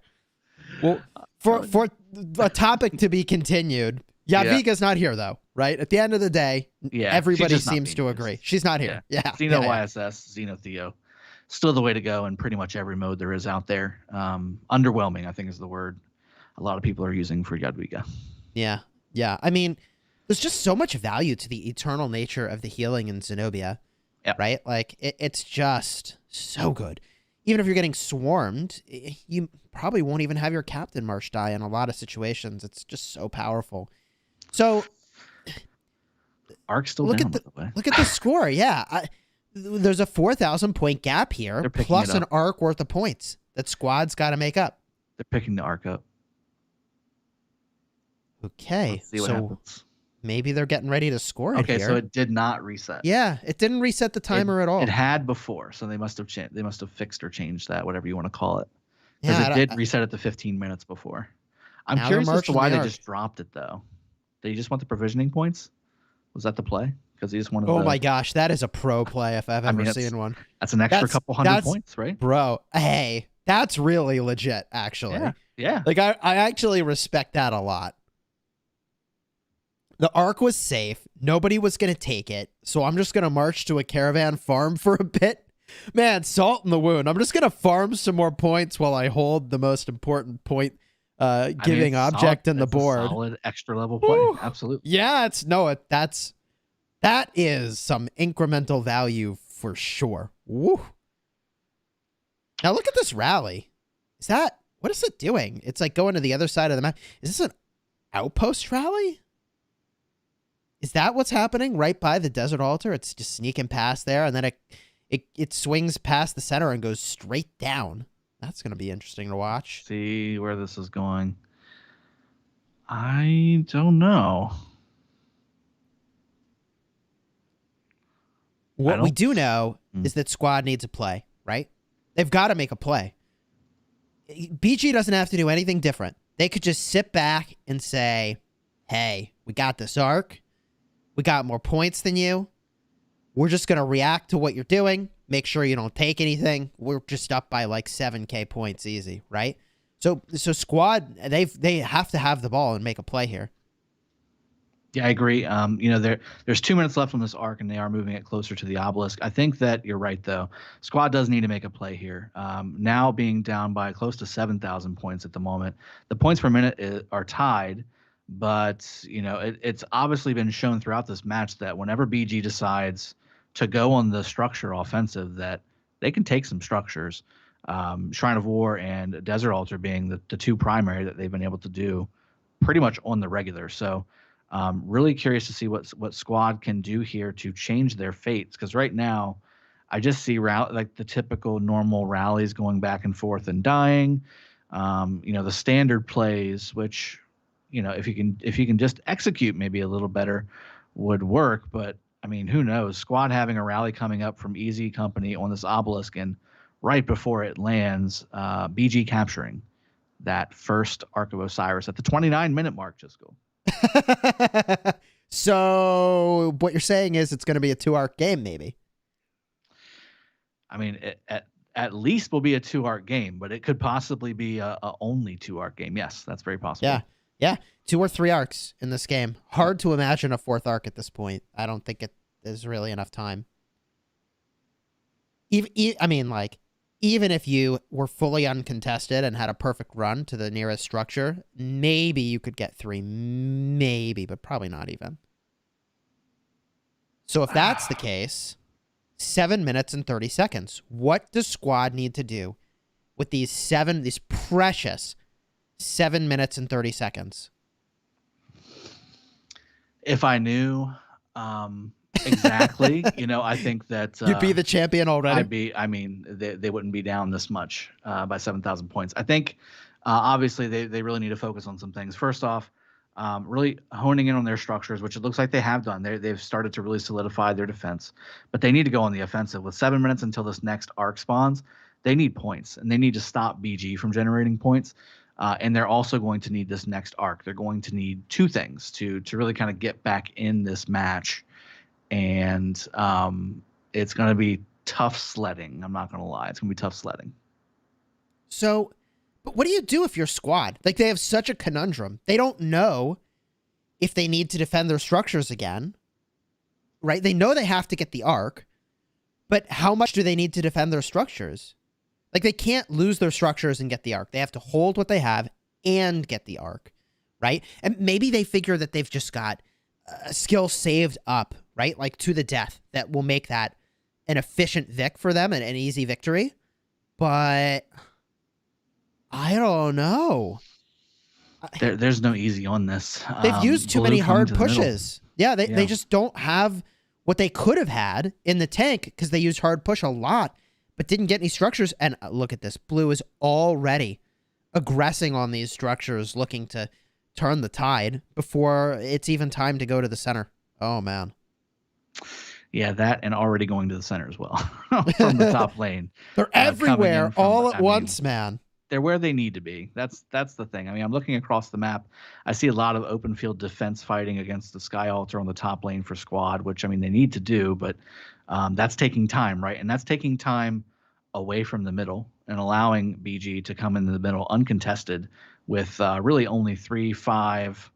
Well, for a topic to be continued, Jadwiga's not here though, right? At the end of the day, everybody seems to agree. She's not here. Yeah. Xeno YSS, Xeno Theo. Still the way to go in pretty much every mode there is out there. Underwhelming, I think, is the word a lot of people are using for Jadwiga. Yeah. I mean, there's just so much value to the eternal nature of the healing in Zenobia, right? Like, it's just so good. Even if you're getting swarmed, you probably won't even have your Captain Marsh die in a lot of situations. It's just so powerful. So, Arc's still down, by the way. Look at the score. Yeah. There's a 4,000 point gap here, plus an Arc worth of points that Squad's got to make up. They're picking the Arc up. Okay, let's see what happens. Maybe they're getting ready to score it here. Okay, so it did not reset. Yeah, it didn't reset the timer at all. It had before, so they must have changed. They must have fixed or changed that, whatever you want to call it, because it did reset at the 15 minutes before. I'm curious as to why they just dropped it though. They just want the provisioning points. Was that the play? Because he just wanted. Oh my gosh, that is a pro play if I've ever seen one. That's an extra couple hundred points, right? Bro, hey, that's really legit, actually. Yeah. Like I actually respect that a lot. The Arc was safe. Nobody was going to take it. So I'm just going to march to a caravan farm for a bit. Man, salt in the wound. I'm just going to farm some more points while I hold the most important point giving object in the board. A solid extra level play. Woo. Absolutely. Yeah, that is some incremental value for sure. Woo. Now look at this rally. What is it doing? It's like going to the other side of the map. Is this an outpost rally? Is that what's happening right by the desert altar? It's just sneaking past there, and then it swings past the center and goes straight down. That's going to be interesting to watch. See where this is going. I don't know. What we do know is that Squad needs a play, right? They've got to make a play. BG doesn't have to do anything different. They could just sit back and say, hey, we got this Arc. We got more points than you. We're just going to react to what you're doing. Make sure you don't take anything. We're just up by like 7K points easy, right? So Squad, they have to have the ball and make a play here. Yeah, I agree. There's 2 minutes left on this arc, and they are moving it closer to the obelisk. I think that you're right, though. Squad does need to make a play here. Now being down by close to 7,000 points at the moment, the points per minute are tied, but it's obviously been shown throughout this match that whenever BG decides to go on the structure offensive, that they can take some structures. Shrine of War and Desert Altar being the two primary that they've been able to do pretty much on the regular. So. Really curious to see what Squad can do here to change their fates, because right now I just see like the typical normal rallies going back and forth and dying. The standard plays, which if you can just execute maybe a little better, would work. But I mean, who knows? Squad having a rally coming up from Easy Company on this obelisk, and right before it lands, BG capturing that first Ark of Osiris at the 29-minute mark. Just go. So what you're saying is it's going to be a 2-arc game, maybe? I mean, at least will be a 2-arc game, but it could possibly be a only 2-arc game. Yes, that's very possible. Yeah. 2 or 3 arcs in this game. Hard to imagine a 4th arc at this point. I don't think it is really enough time. Even if you were fully uncontested and had a perfect run to the nearest structure, maybe you could get 3, maybe, but probably not even. So if that's the case, 7 minutes and 30 seconds. What does Squad need to do with these precious 7 minutes and 30 seconds? If I knew exactly, I think that you'd be the champion already. They wouldn't be down this much by 7,000 points. I think obviously they really need to focus on some things. First off, really honing in on their structures, which it looks like they have done. They've started to really solidify their defense, but they need to go on the offensive. With 7 minutes until this next arc spawns, they need points, and they need to stop BG from generating points. And they're also going to need this next arc. They're going to need 2 things to really kind of get back in this match. And it's going to be tough sledding. I'm not going to lie. It's going to be tough sledding. So, but what do you do if you're Squad? Like, they have such a conundrum. They don't know if they need to defend their structures again, right? They know they have to get the arc, but how much do they need to defend their structures? Like, they can't lose their structures and get the arc. They have to hold what they have and get the arc, right? And maybe they figure that they've just got a skill saved up, right? Like, to the death that will make that an efficient Vic for them and an easy victory. But I don't know. There's no easy on this. They've used too many hard pushes. Yeah, they just don't have what they could have had in the tank because they used hard push a lot, but didn't get any structures. And look at this. Blue is already aggressing on these structures, looking to turn the tide before it's even time to go to the center. Oh, man. Yeah, that and already going to the center as well from the top lane. They're everywhere all at once, man. They're where they need to be. That's the thing. I mean, I'm looking across the map. I see a lot of open field defense fighting against the Sky Altar on the top lane for Squad, which, I mean, they need to do, but that's taking time, right? And that's taking time away from the middle and allowing BG to come into the middle uncontested with really only 3, 5.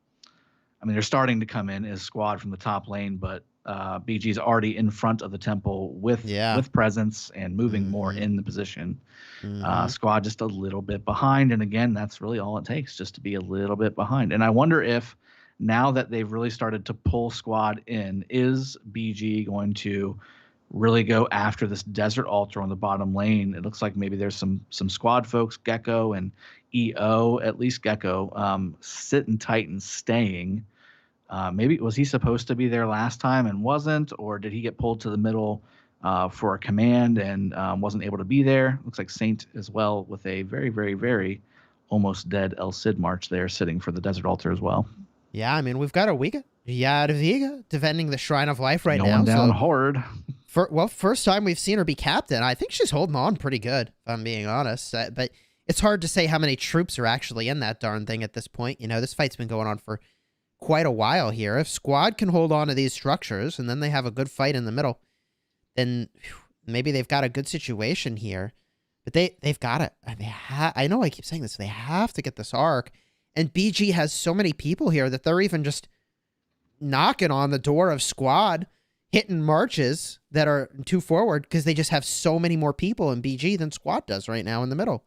I mean, they're starting to come in as Squad from the top lane, but BG's already in front of the temple with presence and moving more in the position. Squad just a little bit behind, and again, that's really all it takes, just to be a little bit behind. And I wonder if now that they've really started to pull Squad in, is BG going to really go after this Desert Altar on the bottom lane? It looks like maybe there's some Squad folks, Gecko and EO, at least Gecko, sitting tight and staying. Maybe was he supposed to be there last time and wasn't, or did he get pulled to the middle for a command and wasn't able to be there? Looks like Saint as well, with a very, very, very almost dead El Cid March there sitting for the Desert Altar as well. Yeah, I mean, we've got a Jadwiga defending the Shrine of Life right now. Going down hard. First time we've seen her be captain. I think she's holding on pretty good, if I'm being honest. But it's hard to say how many troops are actually in that darn thing at this point. You know, this fight's been going on for quite a while here. If Squad can hold on to these structures and then they have a good fight in the middle, then maybe they've got a good situation here. But they've got it. I know I keep saying this. They have to get this arc. And BG has so many people here that they're even just knocking on the door of Squad, hitting marches that are too forward because they just have so many more people in BG than Squad does right now in the middle.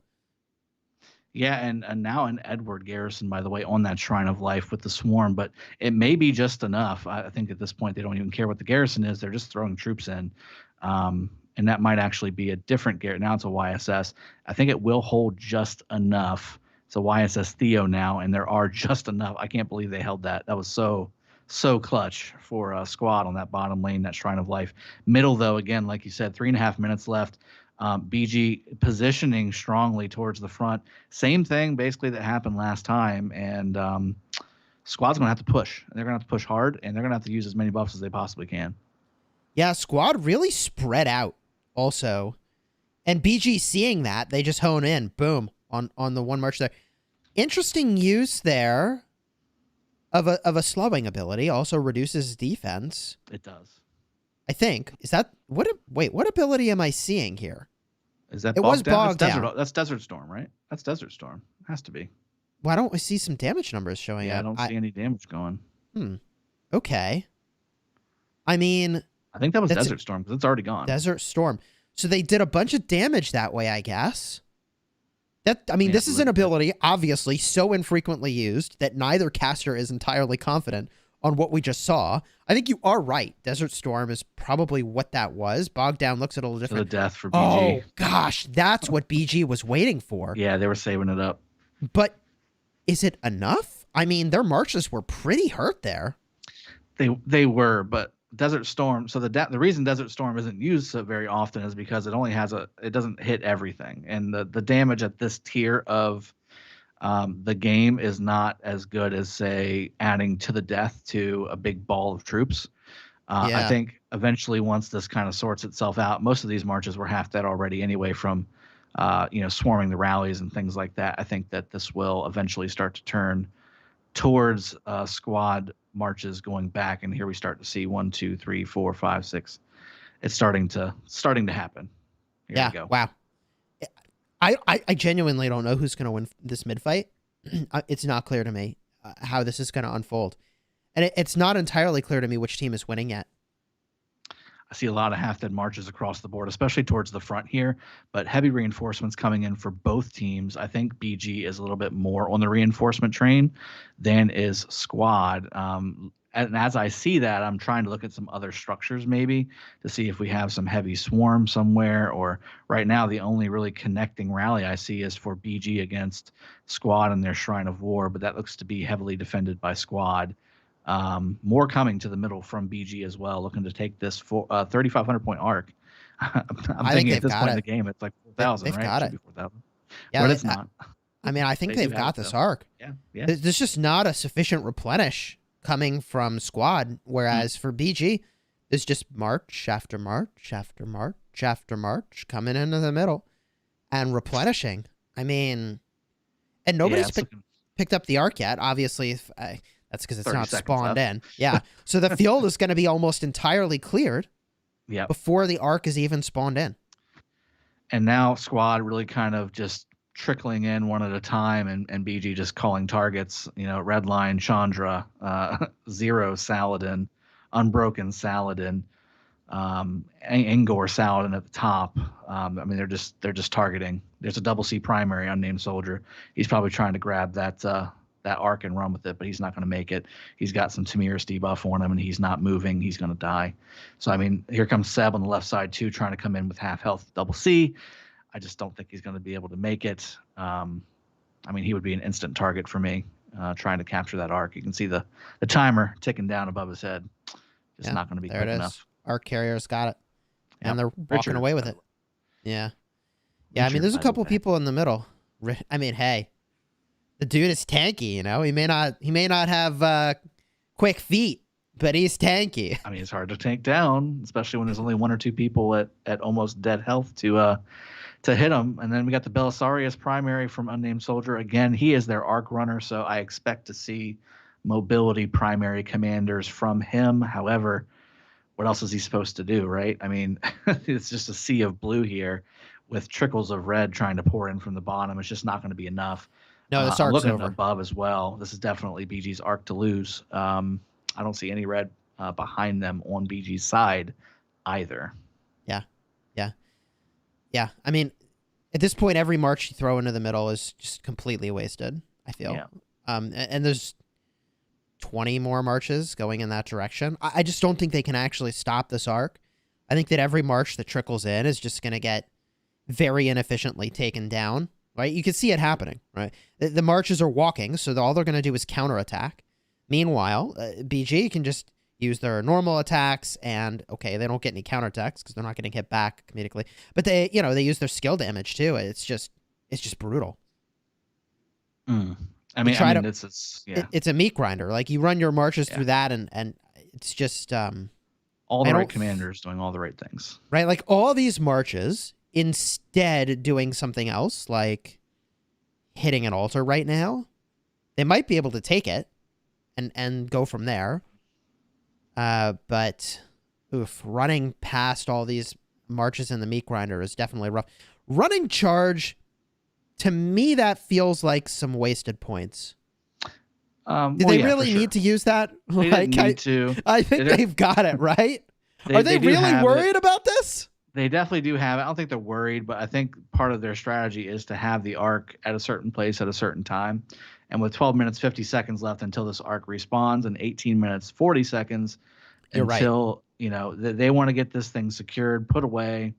Yeah, and now an Edward Garrison, by the way, on that Shrine of Life with the Swarm, but it may be just enough. I think at this point they don't even care what the Garrison is; they're just throwing troops in, and that might actually be a different Garrison. Now it's a YSS. I think it will hold just enough. It's a YSS Theo now, and there are just enough. I can't believe they held that. That was so clutch for Squad on that bottom lane, that Shrine of Life. Middle though, again, like you said, 3.5 minutes left. BG positioning strongly towards the front. Same thing basically that happened last time, and Squad's going to have to push. They're going to have to push hard, and they're going to have to use as many buffs as they possibly can. Yeah, Squad really spread out also. And BG seeing that, they just hone in, boom, on the one march there. Interesting use there of a slowing ability. Also reduces defense. It does. I think. Is that what ability am I seeing here? Is that it was bogged down? That's Desert Storm, right? That's Desert Storm. Has to be. Why don't we see some damage numbers showing up? Yeah, I don't see any damage going. Okay. I mean, I think that was Desert Storm because it's already gone. Desert Storm. So they did a bunch of damage that way, I guess. This is an ability, obviously, so infrequently used that neither caster is entirely confident on what we just saw. I think you are right. Desert Storm is probably what that was. Bogged Down looks at it a little different. The death for BG. Oh, gosh. That's what BG was waiting for. Yeah, they were saving it up. But is it enough? I mean, their marches were pretty hurt there. They were, but Desert Storm. So the reason Desert Storm isn't used so very often is because it only has it doesn't hit everything, and the damage at this tier of the game is not as good as, say, adding to the death to a big ball of troops. I think eventually, once this kind of sorts itself out, most of these marches were half dead already anyway from swarming the rallies and things like that. I think that this will eventually start to turn towards Squad marches going back, and here we start to see 1, 2, 3, 4, 5, 6. It's starting to happen. Here we go. Wow. I genuinely don't know who's going to win this mid fight. It's not clear to me how this is going to unfold, and it's not entirely clear to me which team is winning yet. I see a lot of half-dead marches across the board, especially towards the front here, but heavy reinforcements coming in for both teams. I think BG is a little bit more on the reinforcement train than is Squad. And as I see that, I'm trying to look at some other structures maybe to see if we have some heavy swarm somewhere, or right now the only really connecting rally I see is for BG against Squad and their Shrine of War, but that looks to be heavily defended by Squad. More coming to the middle from BG as well, looking to take this 3,500 point arc. I'm thinking at this point in the game, it's like 4,000, right? Got it it. should be 4,000. Yeah, but it's not. I mean, I think they've got this arc. Yeah. There's just not a sufficient replenish coming from Squad, whereas for BG, there's just march after march after march after march coming into the middle and replenishing. I mean, and nobody's picked up the arc yet. Obviously, that's because it's not spawned in. Yeah. So the field is going to be almost entirely cleared before the arc is even spawned in. And now Squad really kind of just trickling in one at a time, and BG just calling targets, Redline, Chandra, Zero Saladin, Unbroken Saladin, Angor Saladin at the top. I mean, they're just targeting. There's a double C primary, unnamed soldier. He's probably trying to grab that arc and run with it, but he's not going to make it. He's got some Tamiris debuff on him, and he's not moving. He's going to die. So, I mean, here comes Seb on the left side, too, trying to come in with half health double C. I just don't think he's going to be able to make it. I mean, he would be an instant target for me trying to capture that arc. You can see the timer ticking down above his head. Just not going to be quick enough. Arc carrier's got it. And they're walking away with it. Yeah. Yeah, I mean, there's a couple people in the middle. I mean, hey, the dude is tanky, He may not have quick feet, but he's tanky. I mean, it's hard to tank down, especially when there's only 1 or 2 people at almost dead health to hit him. And then we got the Belisarius primary from Unnamed Soldier. Again, he is their arc runner, so I expect to see mobility primary commanders from him. However, what else is he supposed to do, right? I mean, it's just a sea of blue here with trickles of red trying to pour in from the bottom. It's just not going to be enough. No, this I'm arc's looking over. above as well. This is definitely BG's arc to lose. I don't see any red behind them on BG's side either. Yeah. I mean, at this point, every march you throw into the middle is just completely wasted, I feel. Yeah. And there's 20 more marches going in that direction. I just don't think they can actually stop this arc. I think that every march that trickles in is just going to get very inefficiently taken down, right? You can see it happening, right? The marches are walking, so all they're going to do is counterattack. Meanwhile, BG can just use their normal attacks, and okay, they don't get any counterattacks because they're not getting hit back comedically. But they use their skill damage too. It's just brutal. I mean, it's a meat grinder. Like you run your marches through that, and it's just all the right commanders doing all the right things, right? Like all these marches, instead doing something else, like hitting an altar right now, they might be able to take it and go from there. But running past all these marches in the meat grinder is definitely rough. Running charge, to me, that feels like some wasted points. Do they really need to use that? They didn't need to. I think they've got it, right? Are they really worried about this? They definitely do have it. I don't think they're worried, but I think part of their strategy is to have the arc at a certain place at a certain time. And with 12 minutes, 50 seconds left until this arc respawns, and 18 minutes, 40 seconds until, they want to get this thing secured, put away,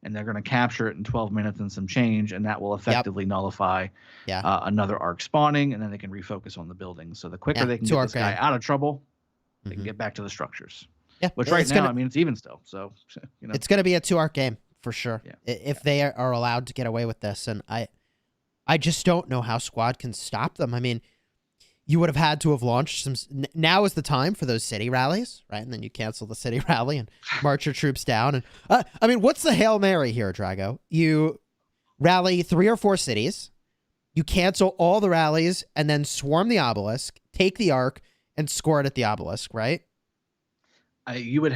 and they're going to capture it in 12 minutes and some change, and that will effectively nullify another arc spawning, and then they can refocus on the building. So the quicker they can get this guy out of trouble, they can get back to the structures. Yeah, which right now, it's even still. So, it's going to be a 2-arc game for sure. Yeah. If they are allowed to get away with this, and I just don't know how Squad can stop them. I mean, you would have had to have launched some. Now is the time for those city rallies, right? And then you cancel the city rally and march your troops down. And I mean, what's the Hail Mary here, Drago? You rally 3 or 4 cities, you cancel all the rallies, and then swarm the obelisk, take the arc, and score it at the obelisk, right? You would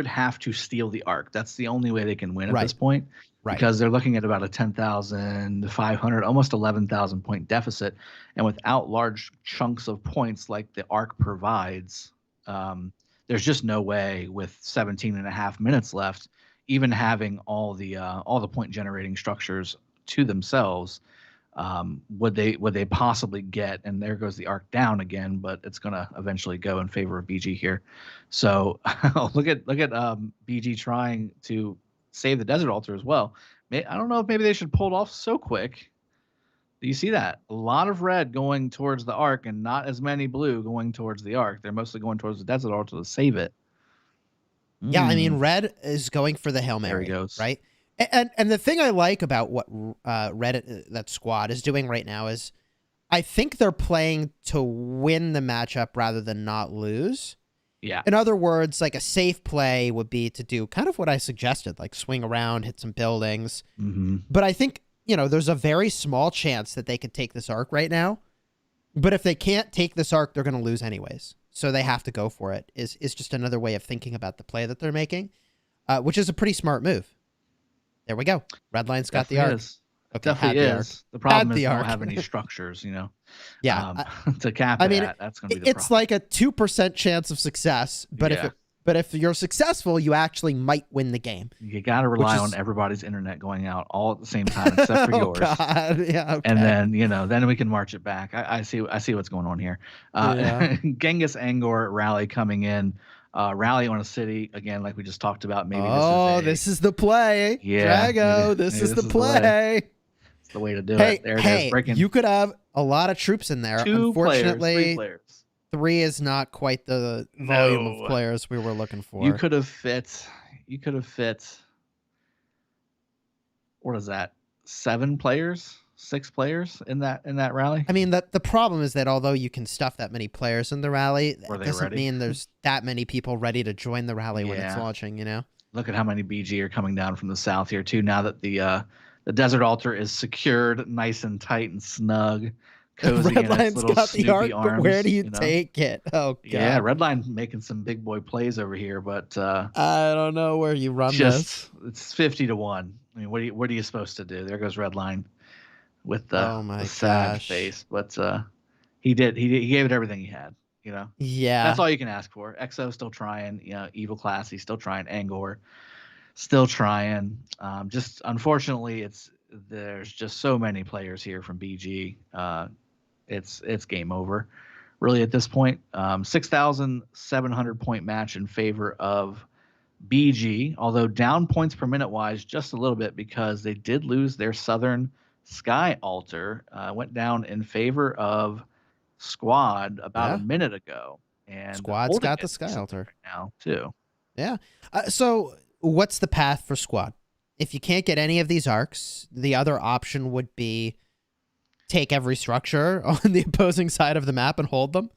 have to steal the arc. That's the only way they can win at this point. Right. Because they're looking at about a 10,500, almost 11,000 point deficit. And without large chunks of points like the arc provides, there's just no way with 17 and a half minutes left, even having all the point generating structures to themselves, would they possibly get, and there goes the arc down again, but it's going to eventually go in favor of BG here. So look at BG trying to save the desert altar as well. I don't know if maybe they should pull it off so quick. Do you see that? A lot of red going towards the arc and not as many blue going towards the arc. They're mostly going towards the desert altar to save it. Yeah, I mean, red is going for the Hail Mary. There he goes. Right? And the thing I like about what that squad is doing right now is I think they're playing to win the matchup rather than not lose. Yeah. In other words, like a safe play would be to do kind of what I suggested, like swing around, hit some buildings. Mm-hmm. But I think, there's a very small chance that they could take this arc right now. But if they can't take this arc, they're going to lose anyways. So they have to go for it, is just another way of thinking about the play that they're making, which is a pretty smart move. There we go. Redline's got the arc. Okay, definitely is. The problem is they don't have any structures, Yeah. To cap that's going to be the problem. It's like a 2% chance of success, but if you're successful, you actually might win the game. You got to rely on everybody's internet going out all at the same time, except for yours. God. Yeah. Okay. And then, then we can march it back. I see what's going on here. Genghis Angor rally coming in. Rally on a city again, like we just talked about. Maybe this is the play. Yeah, Drago, this is the play. It's the way to do it. There it is. Breaking. You could have a lot of troops in there. 2 Unfortunately, players, 3 players. 3 is not quite the volume of players we were looking for. You could have fit. What is that? 7 players? 6 players in that rally? I mean, the problem is that although you can stuff that many players in the rally, that doesn't mean there's that many people ready to join the rally when it's launching, Look at how many BG are coming down from the south here, too, now that the desert altar is secured, nice and tight and snug, cozy in its little got the arc, arms, but where do you take it? Oh, God. Yeah, Redline making some big boy plays over here, but I don't know where you run this. It's 50-1. I mean, what are you supposed to do? There goes Redline with the sad face, but he gave it everything he had. You know, Yeah. that's all you can ask for. EXO still trying. You know, Evil Classy still trying. Angor still trying. Just unfortunately, there's just so many players here from BG. It's game over, really at this point. 6,700 point match in favor of BG, although down points per minute wise just a little bit because they did lose their Southern Sky Altar. Went down in favor of Squad about a minute ago, and Squad's holding got it the Sky Altar right now too. Yeah. So what's the path for Squad? If you can't get any of these arcs, the other option would be take every structure on the opposing side of the map and hold them.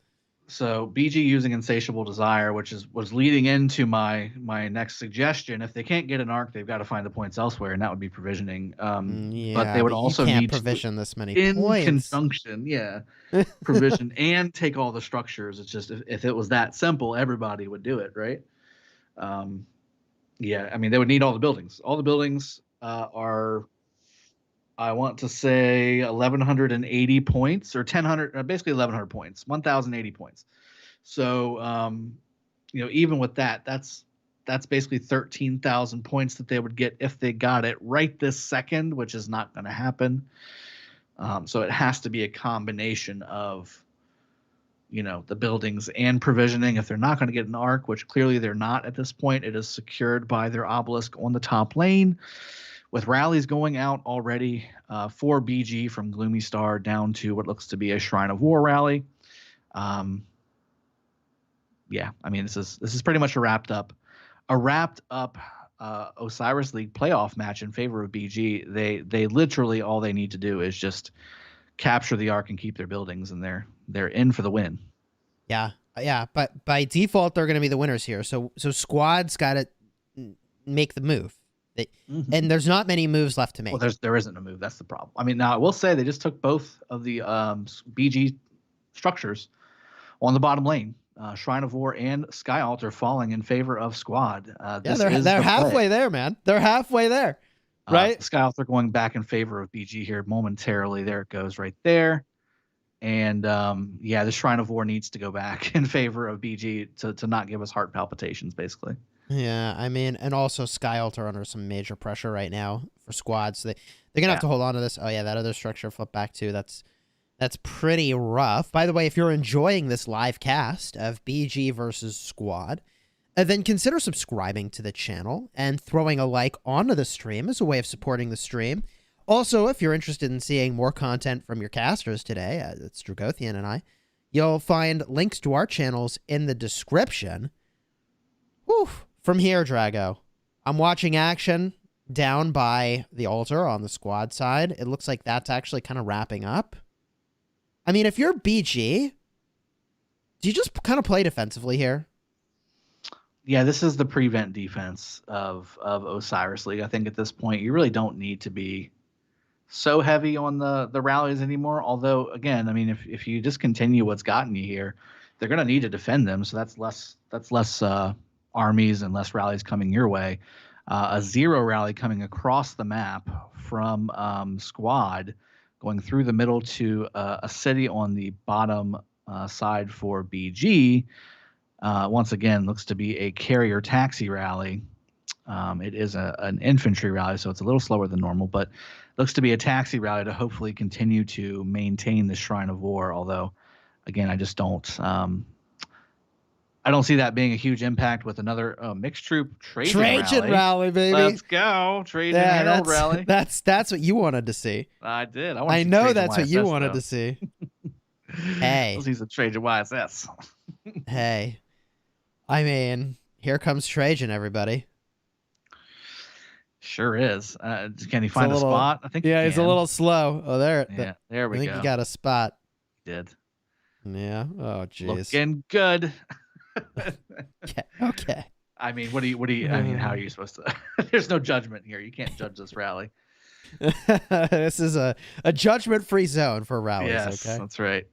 So BG using Insatiable Desire, which was leading into my next suggestion. If they can't get an arc, they've got to find the points elsewhere, and that would be provisioning. But they would also you can't need provision this many in points. conjunction, provision and take all the structures. It's just if it was that simple, everybody would do it, right? I mean, they would need all the buildings. All the buildings are, I want to say, 1,180 points or 1,000, basically 1,100 points, 1,080 points. So, even with that, that's basically 13,000 points that they would get if they got it right this second, which is not going to happen. So it has to be a combination of, the buildings and provisioning. If they're not going to get an arc, which clearly they're not at this point, it is secured by their obelisk on the top lane, with rallies going out already for BG from Gloomy Star down to what looks to be a Shrine of War rally. I mean, this is pretty much a wrapped up Osiris League playoff match in favor of BG. They literally, all they need to do is just capture the arc and keep their buildings, and they're in for the win. Yeah. But by default, they're going to be the winners here. So Squad's got to make the move. And there's not many moves left to make. Well, there isn't a move. That's the problem. I mean, now I will say they just took both of the BG structures on the bottom lane. Shrine of War and Sky Altar falling in favor of Squad. They're halfway there, man. They're halfway there, right? Sky Altar going back in favor of BG here momentarily. There it goes right there. And the Shrine of War needs to go back in favor of BG to not give us heart palpitations, basically. Yeah, I mean, and also Sky Altar under some major pressure right now for Squads. So they're gonna have to hold on to this. Oh yeah, that other structure flip back too. That's pretty rough. By the way, if you're enjoying this live cast of BG versus Squad, then consider subscribing to the channel and throwing a like onto the stream as a way of supporting the stream. Also, if you're interested in seeing more content from your casters today, it's Dragothian and I, you'll find links to our channels in the description. Whew. From here, Drago, I'm watching action down by the altar on the Squad side. It looks like that's actually kind of wrapping up. I mean, if you're BG, do you just kind of play defensively here? Yeah, this is the prevent defense of Osiris League. I think at this point, you really don't need to be so heavy on the rallies anymore. Although, again, I mean, if you just continue what's gotten you here, they're going to need to defend them. So that's less armies and less rallies coming your way. A zero rally coming across the map from Squad, going through the middle to a city on the bottom side for BG. Once again, looks to be a carrier taxi rally. It is an infantry rally, so it's a little slower than normal, but looks to be a taxi rally to hopefully continue to maintain the Shrine of War. Although, again, I just don't see that being a huge impact with another mixed troop Trajan rally, baby. Let's go, Trajan Herald rally. That's what you wanted to see. I did. I know that's what you wanted to see. Hey, let's see some Trajan YSS. Hey, I mean, here comes Trajan, everybody. Sure is. Can he find a spot? I think. Yeah, he's a little slow. Oh, there. Yeah, there we go. I think he got a spot. He did. Yeah. Oh, jeez. Looking good. Okay. I mean, what do you? I mean, how are you supposed to? There's no judgment here. You can't judge this rally. This is a judgment-free zone for rallies. Yes, okay? That's right.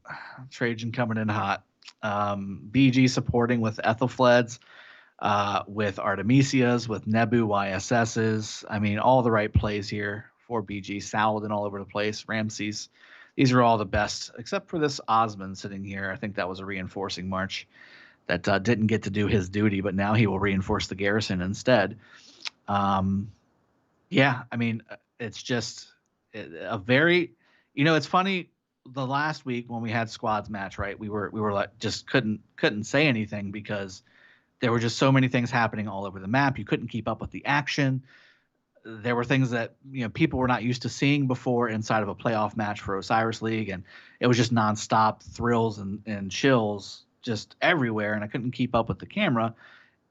Trajan coming in hot. BG supporting with Ethelfleds, with Artemisias, with Nebu YSSs. I mean, all the right plays here for BG. Saladin all over the place. Ramses. these are all the best, except for this Osmond sitting here. I think that was a reinforcing march that didn't get to do his duty, but now he will reinforce the garrison instead. Yeah, I mean, it's just a very, it's funny. The last week when we had squads match, right, we were like just couldn't say anything because there were just so many things happening all over the map. You couldn't keep up with the action. There were things that people were not used to seeing before inside of a playoff match for Osiris League, and it was just nonstop thrills and chills just everywhere, and I couldn't keep up with the camera.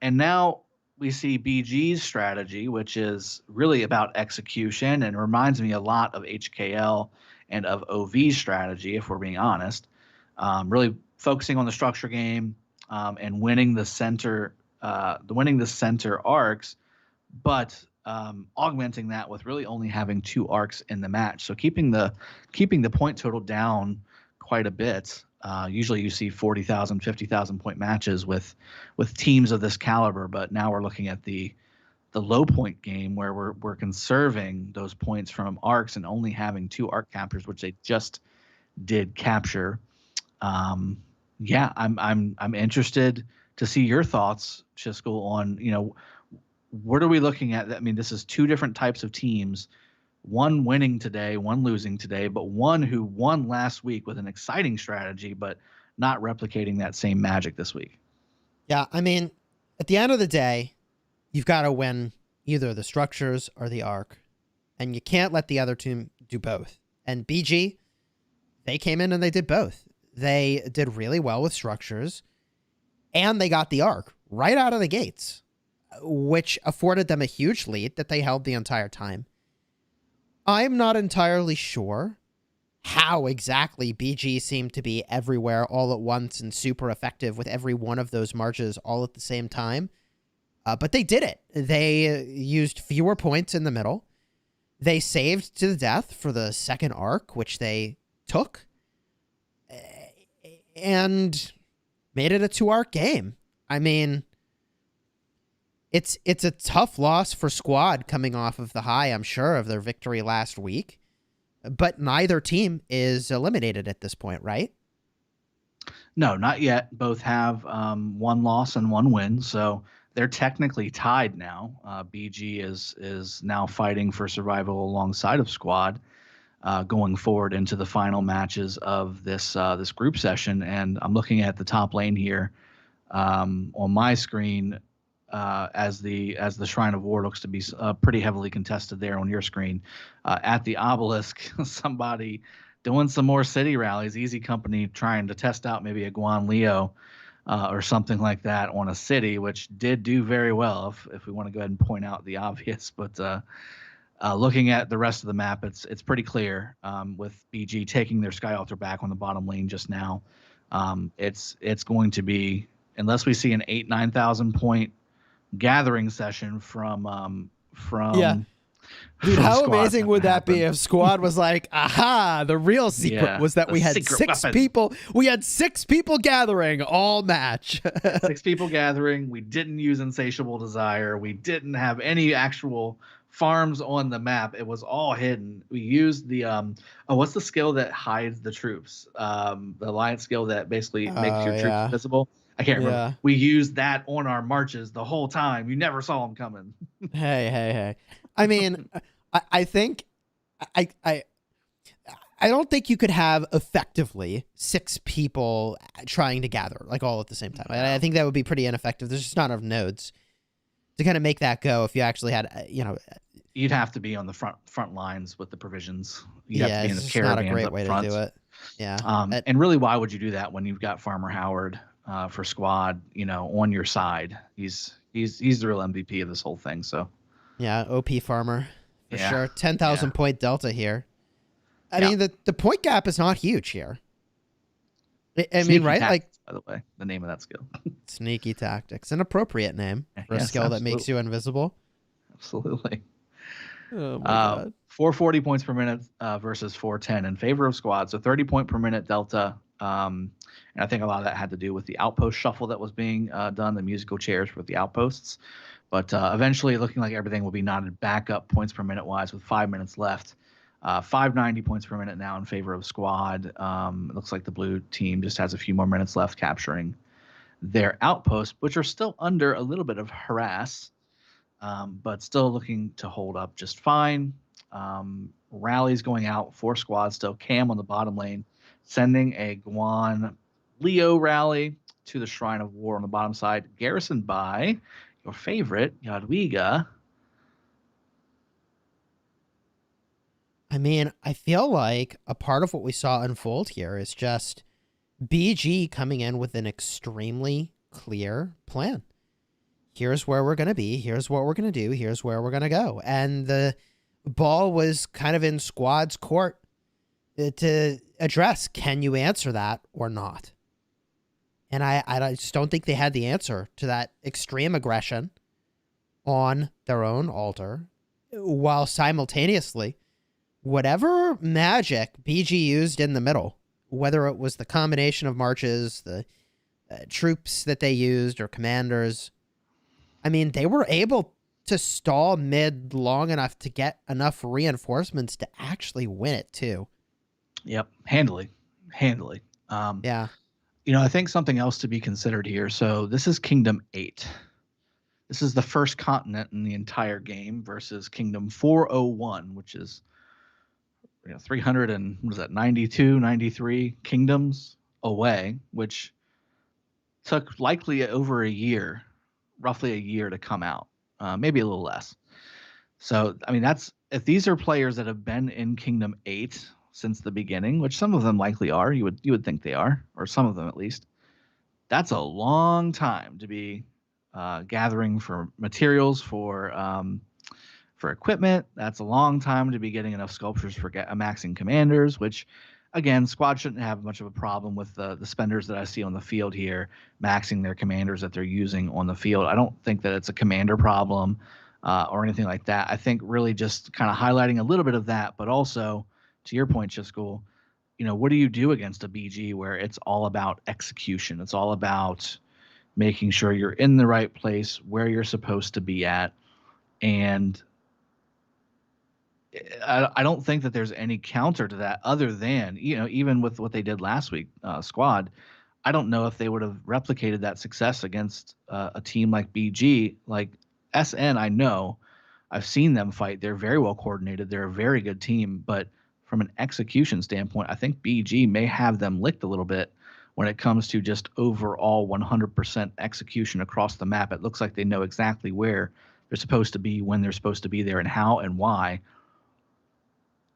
And now we see BG's strategy, which is really about execution and reminds me a lot of HKL and of OV's strategy, if we're being honest. Really focusing on the structure game and winning the center arcs, but augmenting that with really only having 2 arcs in the match. So keeping the point total down quite a bit. Usually you see 40,000, 50,000 point matches with teams of this caliber, but now we're looking at the low point game where we're conserving those points from arcs and only having 2 arc captures, which they just did capture. Yeah, I'm interested to see your thoughts, Chiskel, on what are we looking at? I mean, this is 2 different types of teams. One winning today, one losing today, but one who won last week with an exciting strategy, but not replicating that same magic this week. Yeah, I mean, at the end of the day, you've got to win either the structures or the arc, and you can't let the other team do both. And BG, they came in and they did both. They did really well with structures, and they got the arc right out of the gates, which afforded them a huge lead that they held the entire time. I'm not entirely sure how exactly BG seemed to be everywhere all at once and super effective with every one of those marches all at the same time. But they did it. They used fewer points in the middle. They saved to the death for the second arc, which they took, and made it a 2-arc game. I mean, it's a tough loss for Squad coming off of the high, I'm sure, of their victory last week. But neither team is eliminated at this point, right? No, not yet. Both have 1 loss and 1 win, so they're technically tied now. BG is now fighting for survival alongside of Squad, going forward into the final matches of this group session. And I'm looking at the top lane here on my screen. As the Shrine of War looks to be pretty heavily contested there on your screen. At the obelisk, somebody doing some more city rallies, Easy Company trying to test out maybe a Guan Leo or something like that on a city, which did do very well, if we want to go ahead and point out the obvious. But looking at the rest of the map, it's pretty clear with BG taking their Sky Altar back on the bottom lane just now. It's going to be, unless we see an 9,000 point gathering session from yeah. Dude, how Squad, amazing would that be if Squad was like, aha, the real secret was that we had 6 people. We had 6 people gathering all match. 6 people gathering. We didn't use Insatiable Desire. We didn't have any actual farms on the map. It was all hidden. We used the what's the skill that hides the troops? The alliance skill that basically makes your troops visible. I can't remember. Yeah. We used that on our marches the whole time. You never saw them coming. Hey. I mean, I think I don't think you could have effectively 6 people trying to gather like all at the same time. I think that would be pretty ineffective. There's just not enough nodes to kind of make that go. If you actually had, you'd have to be on the front lines with the provisions. You'd yeah, have to be in it's the just not a caravans great up way front. to do it. Yeah, and really, why would you do that when you've got Farmer Howard for Squad, on your side? He's the real MVP of this whole thing. So yeah, OP Farmer for sure. 10,000 point delta here. I mean, the point gap is not huge here. I mean, right? Tactics, by the way, the name of that skill. Sneaky Tactics, an appropriate name for a skill that makes you invisible. Absolutely. Oh my god. 440 points per minute versus 410 in favor of Squad. So 30 point per minute delta. And I think a lot of that had to do with the outpost shuffle that was being done, the musical chairs for the outposts. But eventually looking like everything will be knotted back up points per minute wise with 5 minutes left. 590 points per minute now in favor of squad. It looks like the blue team just has a few more minutes left capturing their outposts, which are still under a little bit of harass, but still looking to hold up just fine. Rallies going out for squad still. Cam on the bottom lane, sending a Guan Leo rally to the Shrine of War on the bottom side, garrisoned by your favorite, Jadwiga. I mean, I feel like a part of what we saw unfold here is just BG coming in with an extremely clear plan. Here's where we're going to be. Here's what we're going to do. Here's where we're going to go. And the ball was kind of in squad's court to address, can you answer that or not? And I just don't think they had the answer to that extreme aggression on their own altar, while simultaneously, whatever magic BG used in the middle, whether it was the combination of marches, the troops that they used, or commanders, I mean, they were able to stall mid long enough to get enough reinforcements to actually win it too. Yep, handily. Yeah. I think something else to be considered here. So this is Kingdom 8. This is the first continent in the entire game versus Kingdom 401, which is 300 and what is that, 92, 93 kingdoms away, which took likely over a year, roughly a year to come out, maybe a little less. So, I mean, if these are players that have been in Kingdom 8 since the beginning, which some of them likely are, you would think they are, or some of them at least. That's a long time to be gathering for materials for equipment. That's a long time to be getting enough sculptures for maxing commanders, which, again, squad shouldn't have much of a problem with the spenders that I see on the field here maxing their commanders that they're using on the field. I don't think that it's a commander problem or anything like that. I think really just kind of highlighting a little bit of that, but also, to your point, Chiscool, what do you do against a BG where it's all about execution? It's all about making sure you're in the right place where you're supposed to be at. And I don't think that there's any counter to that other than, even with what they did last week, squad, I don't know if they would have replicated that success against a team like BG. Like SN, I know. I've seen them fight. They're very well coordinated. They're a very good team. But from an execution standpoint, I think BG may have them licked a little bit when it comes to just overall 100% execution across the map. It looks like they know exactly where they're supposed to be, when they're supposed to be there, and how and why.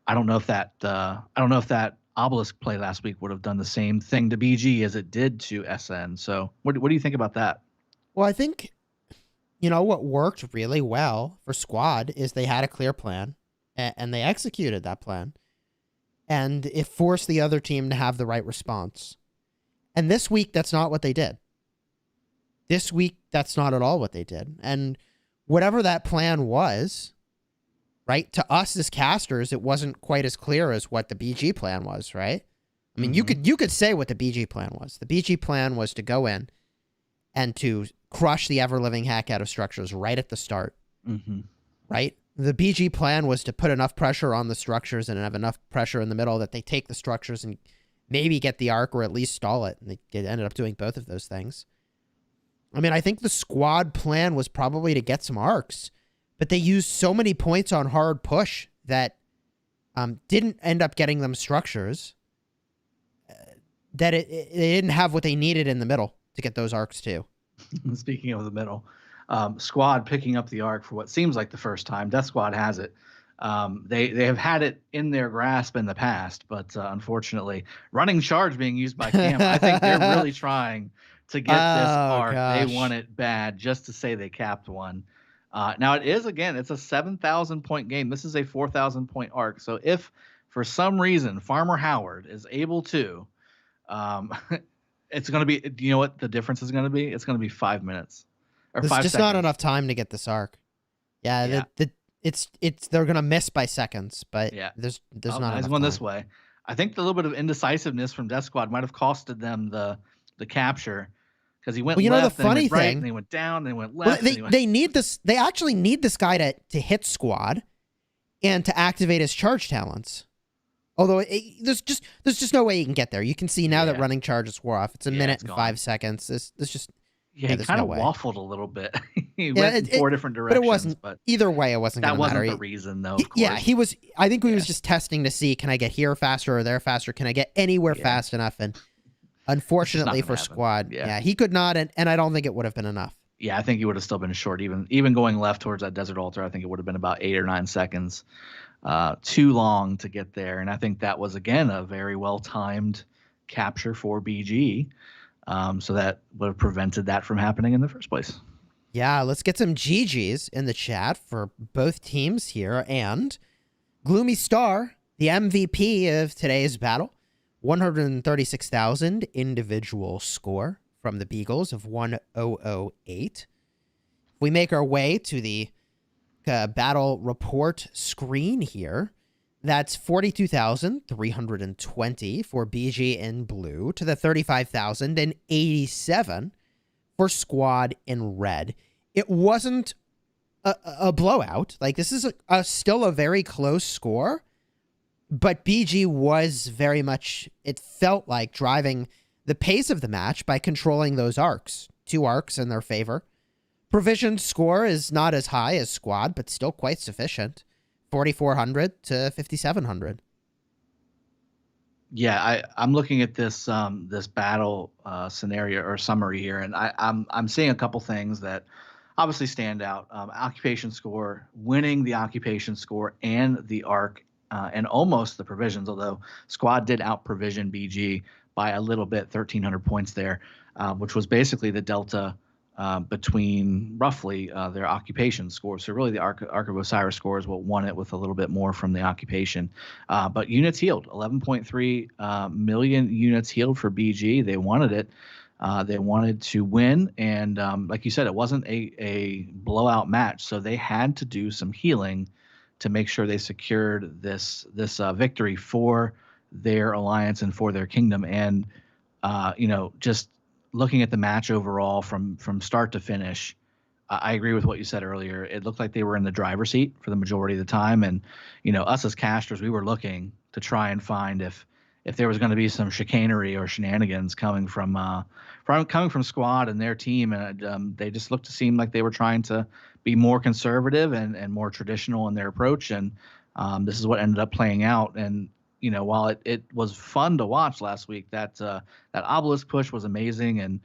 I don't know if that Obelisk play last week would have done the same thing to BG as it did to SN. So what do you think about that? Well, I think, what worked really well for squad is they had a clear plan and they executed that plan. And it forced the other team to have the right response. And this week, that's not what they did. This week, that's not at all what they did. And whatever that plan was, right, to us as casters, it wasn't quite as clear as what the BG plan was, right? I mean, you could say what the BG plan was. The BG plan was to go in and to crush the ever-living heck out of structures right at the start, right? The BG plan was to put enough pressure on the structures and have enough pressure in the middle that they take the structures and maybe get the arc or at least stall it. And they ended up doing both of those things. I mean, I think the squad plan was probably to get some arcs, but they used so many points on hard push that didn't end up getting them structures that they didn't have what they needed in the middle to get those arcs too. Speaking of the middle, squad picking up the arc for what seems like the first time. Death Squad has it. They have had it in their grasp in the past, but unfortunately, running charge being used by Cam, I think they're really trying to get this arc. Gosh. They want it bad just to say they capped one. Now it's a 7,000 point game. This is a 4,000 point arc. So if for some reason Farmer Howard is able to, it's going to be, do you know what the difference is going to be? It's going to be 5 minutes. Or There's 5 just seconds. not enough time to get this arc. Yeah. They're going to miss by seconds, but there's not enough It's time. going this way. I think the little bit of indecisiveness from Death Squad might have costed them the capture. Because he went left, the funny then he went right, thing, and they went down, then he went left. They need this. They actually need this guy to hit squad, and to activate his charge talents. Although there's just no way you can get there. You can see now that running charges wore off. It's a minute and 5 seconds. There's just he kind of waffled a little bit. He went in 4 different directions, but it wasn't. Either way, it wasn't. That wasn't matter. the reason, though. Of course. Yeah, he was. I think he was just testing to see, can I get here faster or there faster? Can I get anywhere fast enough? And unfortunately for Squad, he could not, and I don't think it would have been enough. Yeah, I think he would have still been short. Even going left towards that desert altar, I think it would have been about 8 or 9 seconds. Too long to get there, and I think that was again a very well timed capture for BG, so that would have prevented that from happening in the first place. Yeah, let's get some GGs in the chat for both teams here. And Gloomy Star, the MVP of today's battle, 136,000 individual score from the Beagles of 1008. We make our way to the battle report screen here. That's 42,320 for BG in blue to the 35,087 for Squad in red. It wasn't a blowout. Like, this is still a very close score, but BG was very much, it felt like, driving the pace of the match by controlling those arcs. 2 arcs in their favor. Provisioned score is not as high as Squad, but still quite sufficient. 4,400 to 5,700. Yeah, I'm looking at this this battle scenario or summary here, and I'm seeing a couple things that obviously stand out. Occupation score, winning the occupation score and the arc, and almost the provisions. Although Squad did out provision BG by a little bit, 1,300 points there, which was basically the delta between roughly their occupation scores. So really the Ark of Osiris score is what won it, with a little bit more from the occupation. But units healed, 11.3 million units healed for BG. They wanted it. They wanted to win. And like you said, it wasn't a blowout match. So they had to do some healing to make sure they secured this victory for their alliance and for their kingdom. And, just looking at the match overall from start to finish, I agree with what you said earlier. It looked like they were in the driver's seat for the majority of the time. And, us as casters, we were looking to try and find if there was going to be some chicanery or shenanigans coming from Squad and their team. And they just looked to seem like they were trying to be more conservative and more traditional in their approach. And this is what ended up playing out. And, while it was fun to watch last week, that obelisk push was amazing and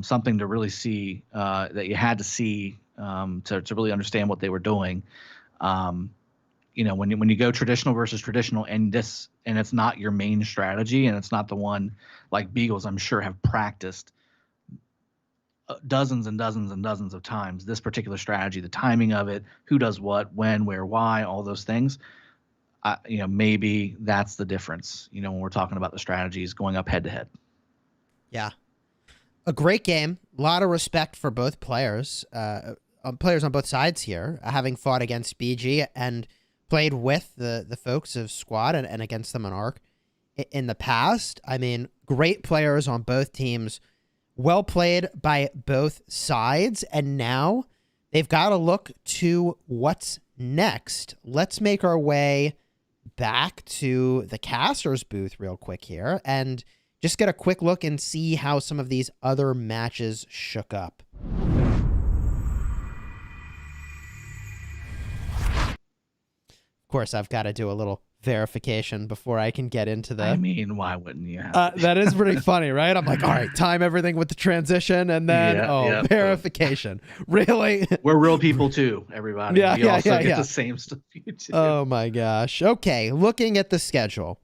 something to really see, that you had to see to really understand what they were doing. When you go traditional versus traditional, and it's not your main strategy, and it's not the one like Beagles, I'm sure, have practiced dozens and dozens and dozens of times. This particular strategy, the timing of it, who does what, when, where, why, all those things. Maybe that's the difference, when we're talking about the strategies going up head to head. Yeah. A great game. A lot of respect for both players. Players on both sides here, having fought against BG and played with the folks of Squad and against them on Arc in the past. I mean, great players on both teams. Well played by both sides. And now they've got to look to what's next. Let's make our way back to the casters booth real quick here and just get a quick look and see how some of these other matches shook up. Of course, I've got to do a little verification before I can get into the... I mean, why wouldn't you have that is pretty funny, right? I'm like, all right, time everything with the transition, and then, verification. Really? We're real people too, everybody. We also get the same stuff you do. Oh my gosh. Okay, looking at the schedule.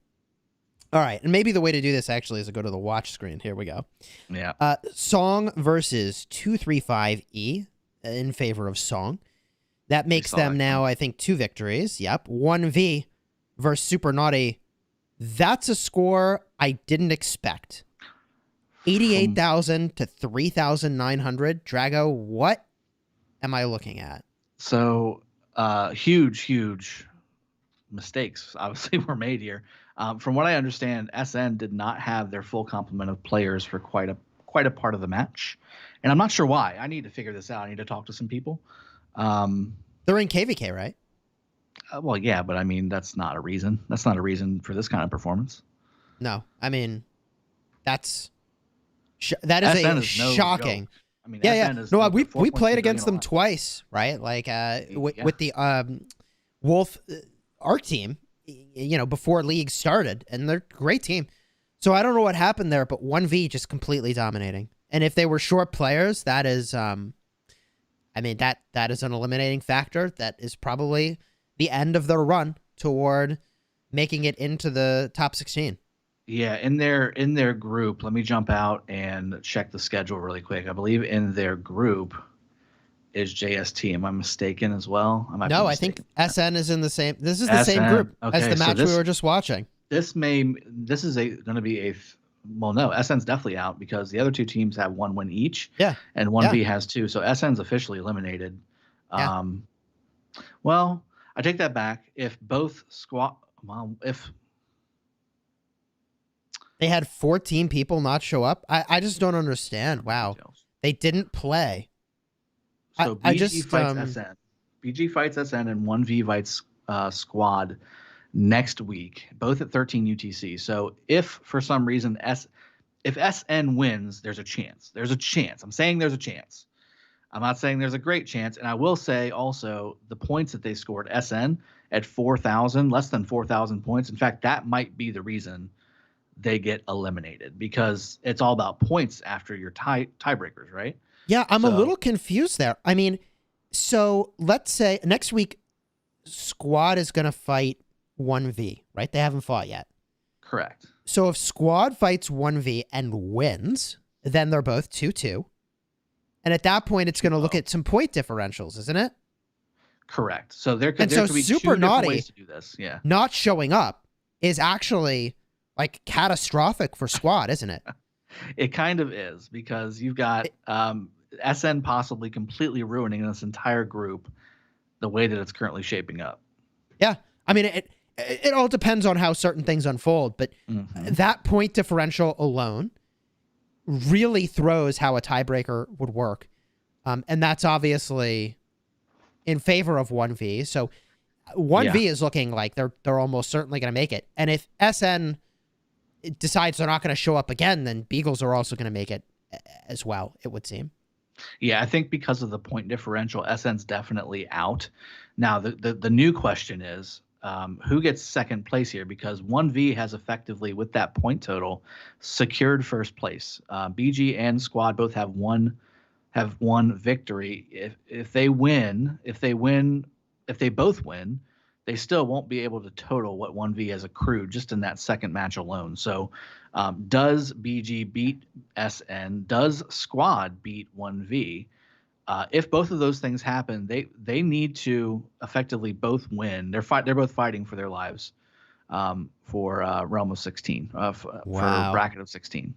All right, and maybe the way to do this actually is to go to the watch screen. Here we go. Yeah. Song versus 235E in favor of Song. That makes them now, I think, 2 victories. Yep. 1V versus Super Naughty. That's a score I didn't expect. 88,000 to 3,900. Drago, what am I looking at? So, huge mistakes obviously were made here. From what I understand, SN did not have their full complement of players for quite a part of the match, and I'm not sure why. I need to figure this out. I need to talk to some people. They're in KVK, right? Well, yeah, but I mean, that's not a reason. That's not a reason for this kind of performance. No, I mean, that is SN a is no shocking. joke. I mean, Yeah, yeah. SN is No, look, they're we 4.2 played billion against them alive. twice, right? Like Yeah. with the Wolf Arc team, before league started, and they're a great team. So I don't know what happened there, but 1v just completely dominating. And if they were short players, that is that is an eliminating factor. That is probably the end of their run toward making it into the top 16. Yeah, in their group, let me jump out and check the schedule really quick. I believe in their group is JST. Am I mistaken as well? I might be No, I mistaken. think SN is in the same. This is the same SN, group as okay, the so match we were just watching. This is going to be well, no, SN's definitely out because the other two teams have 1 win each. Yeah. And 1v has 2. So SN's officially eliminated. Yeah. Well, I take that back. If They had 14 people not show up. I just don't understand. Wow. details. They didn't play. So I BG just, fights SN. BG fights SN and 1v fights Squad next week, both at 13 UTC. So if for some reason if SN wins, there's a chance. There's a chance. I'm saying there's a chance. I'm not saying there's a great chance. And I will say also the points that they scored, SN at 4,000, less than 4,000 points. In fact, that might be the reason they get eliminated because it's all about points after your tiebreakers, right? Yeah, I'm a little confused there. I mean, so let's say next week, Squad is going to fight 1v, right? They haven't fought yet. Correct. So if Squad fights 1v and wins, then they're both 2-2. And at that point, it's going to look at some point differentials, isn't it? Correct. So there could And so be Super two different Naughty ways to do this. Yeah. not showing up is actually like catastrophic for Squad, isn't it? It kind of is because you've got SN possibly completely ruining this entire group the way that it's currently shaping up. Yeah. I mean, it all depends on how certain things unfold, but that point differential alone really throws how a tiebreaker would work. And that's obviously in favor of 1v. So 1v is looking like they're almost certainly going to make it. And if SN decides they're not going to show up again, then Beagles are also going to make it as well, it would seem. Yeah, I think because of the point differential, SN's definitely out. Now, the new question is, who gets second place here? Because 1v has effectively, with that point total, secured first place. BG and Squad both have one victory. If they both win, they still won't be able to total what 1v has accrued just in that second match alone. So does BG beat SN? Does Squad beat 1v? If both of those things happen, they need to effectively both win. They're both fighting for their lives for realm of 16, for bracket of 16.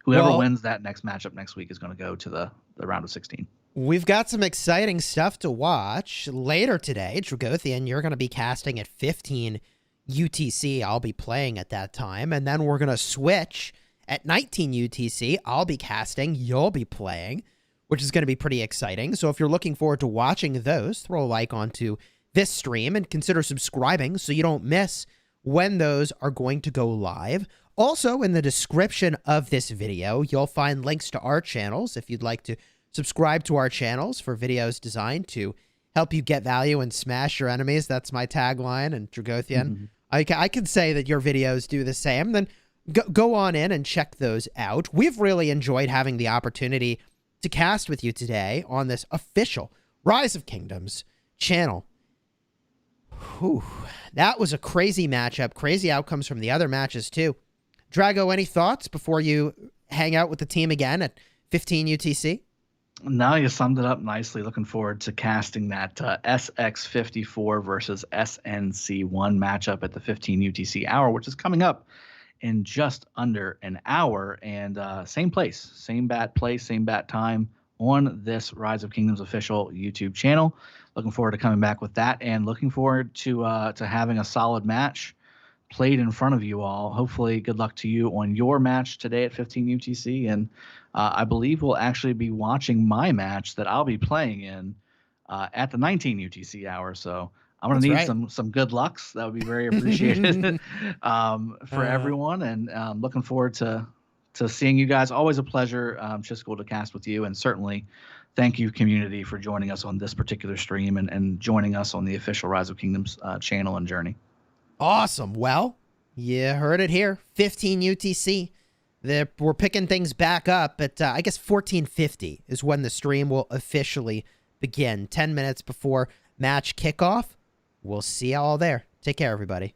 Whoever wins that next matchup next week is going to go to the round of 16. We've got some exciting stuff to watch later today. Dragothian, you're going to be casting at 15 UTC. I'll be playing at that time. And then we're going to switch at 19 UTC. I'll be casting. You'll be playing, which is going to be pretty exciting. So if you're looking forward to watching those, throw a like onto this stream and consider subscribing so you don't miss when those are going to go live. Also, in the description of this video, you'll find links to our channels if you'd like to subscribe to our channels for videos designed to help you get value and smash your enemies. That's my tagline. And Dragothian, I can say that your videos do the same. Then go on in and check those out. We've really enjoyed having the opportunity to cast with you today on this official Rise of Kingdoms channel. Whew. That was a crazy matchup. Crazy outcomes from the other matches too. Drago, any thoughts before you hang out with the team again at 15 UTC? No, you summed it up nicely. Looking forward to casting that SX54 versus SNC1 matchup at the 15 UTC hour, which is coming up in just under an hour. And same place, same bat place, same bat time on this Rise of Kingdoms official YouTube channel. Looking forward to coming back with that and looking forward to having a solid match played in front of you all. Hopefully, good luck to you on your match today at 15 UTC. And I believe we'll actually be watching my match that I'll be playing in at the 19 UTC hour. So I'm gonna That's need right. some good lucks. That would be very appreciated for everyone. And looking forward to seeing you guys. Always a pleasure, Chisco, to cast with you, and certainly thank you, community, for joining us on this particular stream and joining us on the official Rise of Kingdoms channel and journey. Awesome. Well, you heard it here. 15 UTC. We're picking things back up at, I guess, 1450 is when the stream will officially begin. 10 minutes before match kickoff. We'll see you all there. Take care, everybody.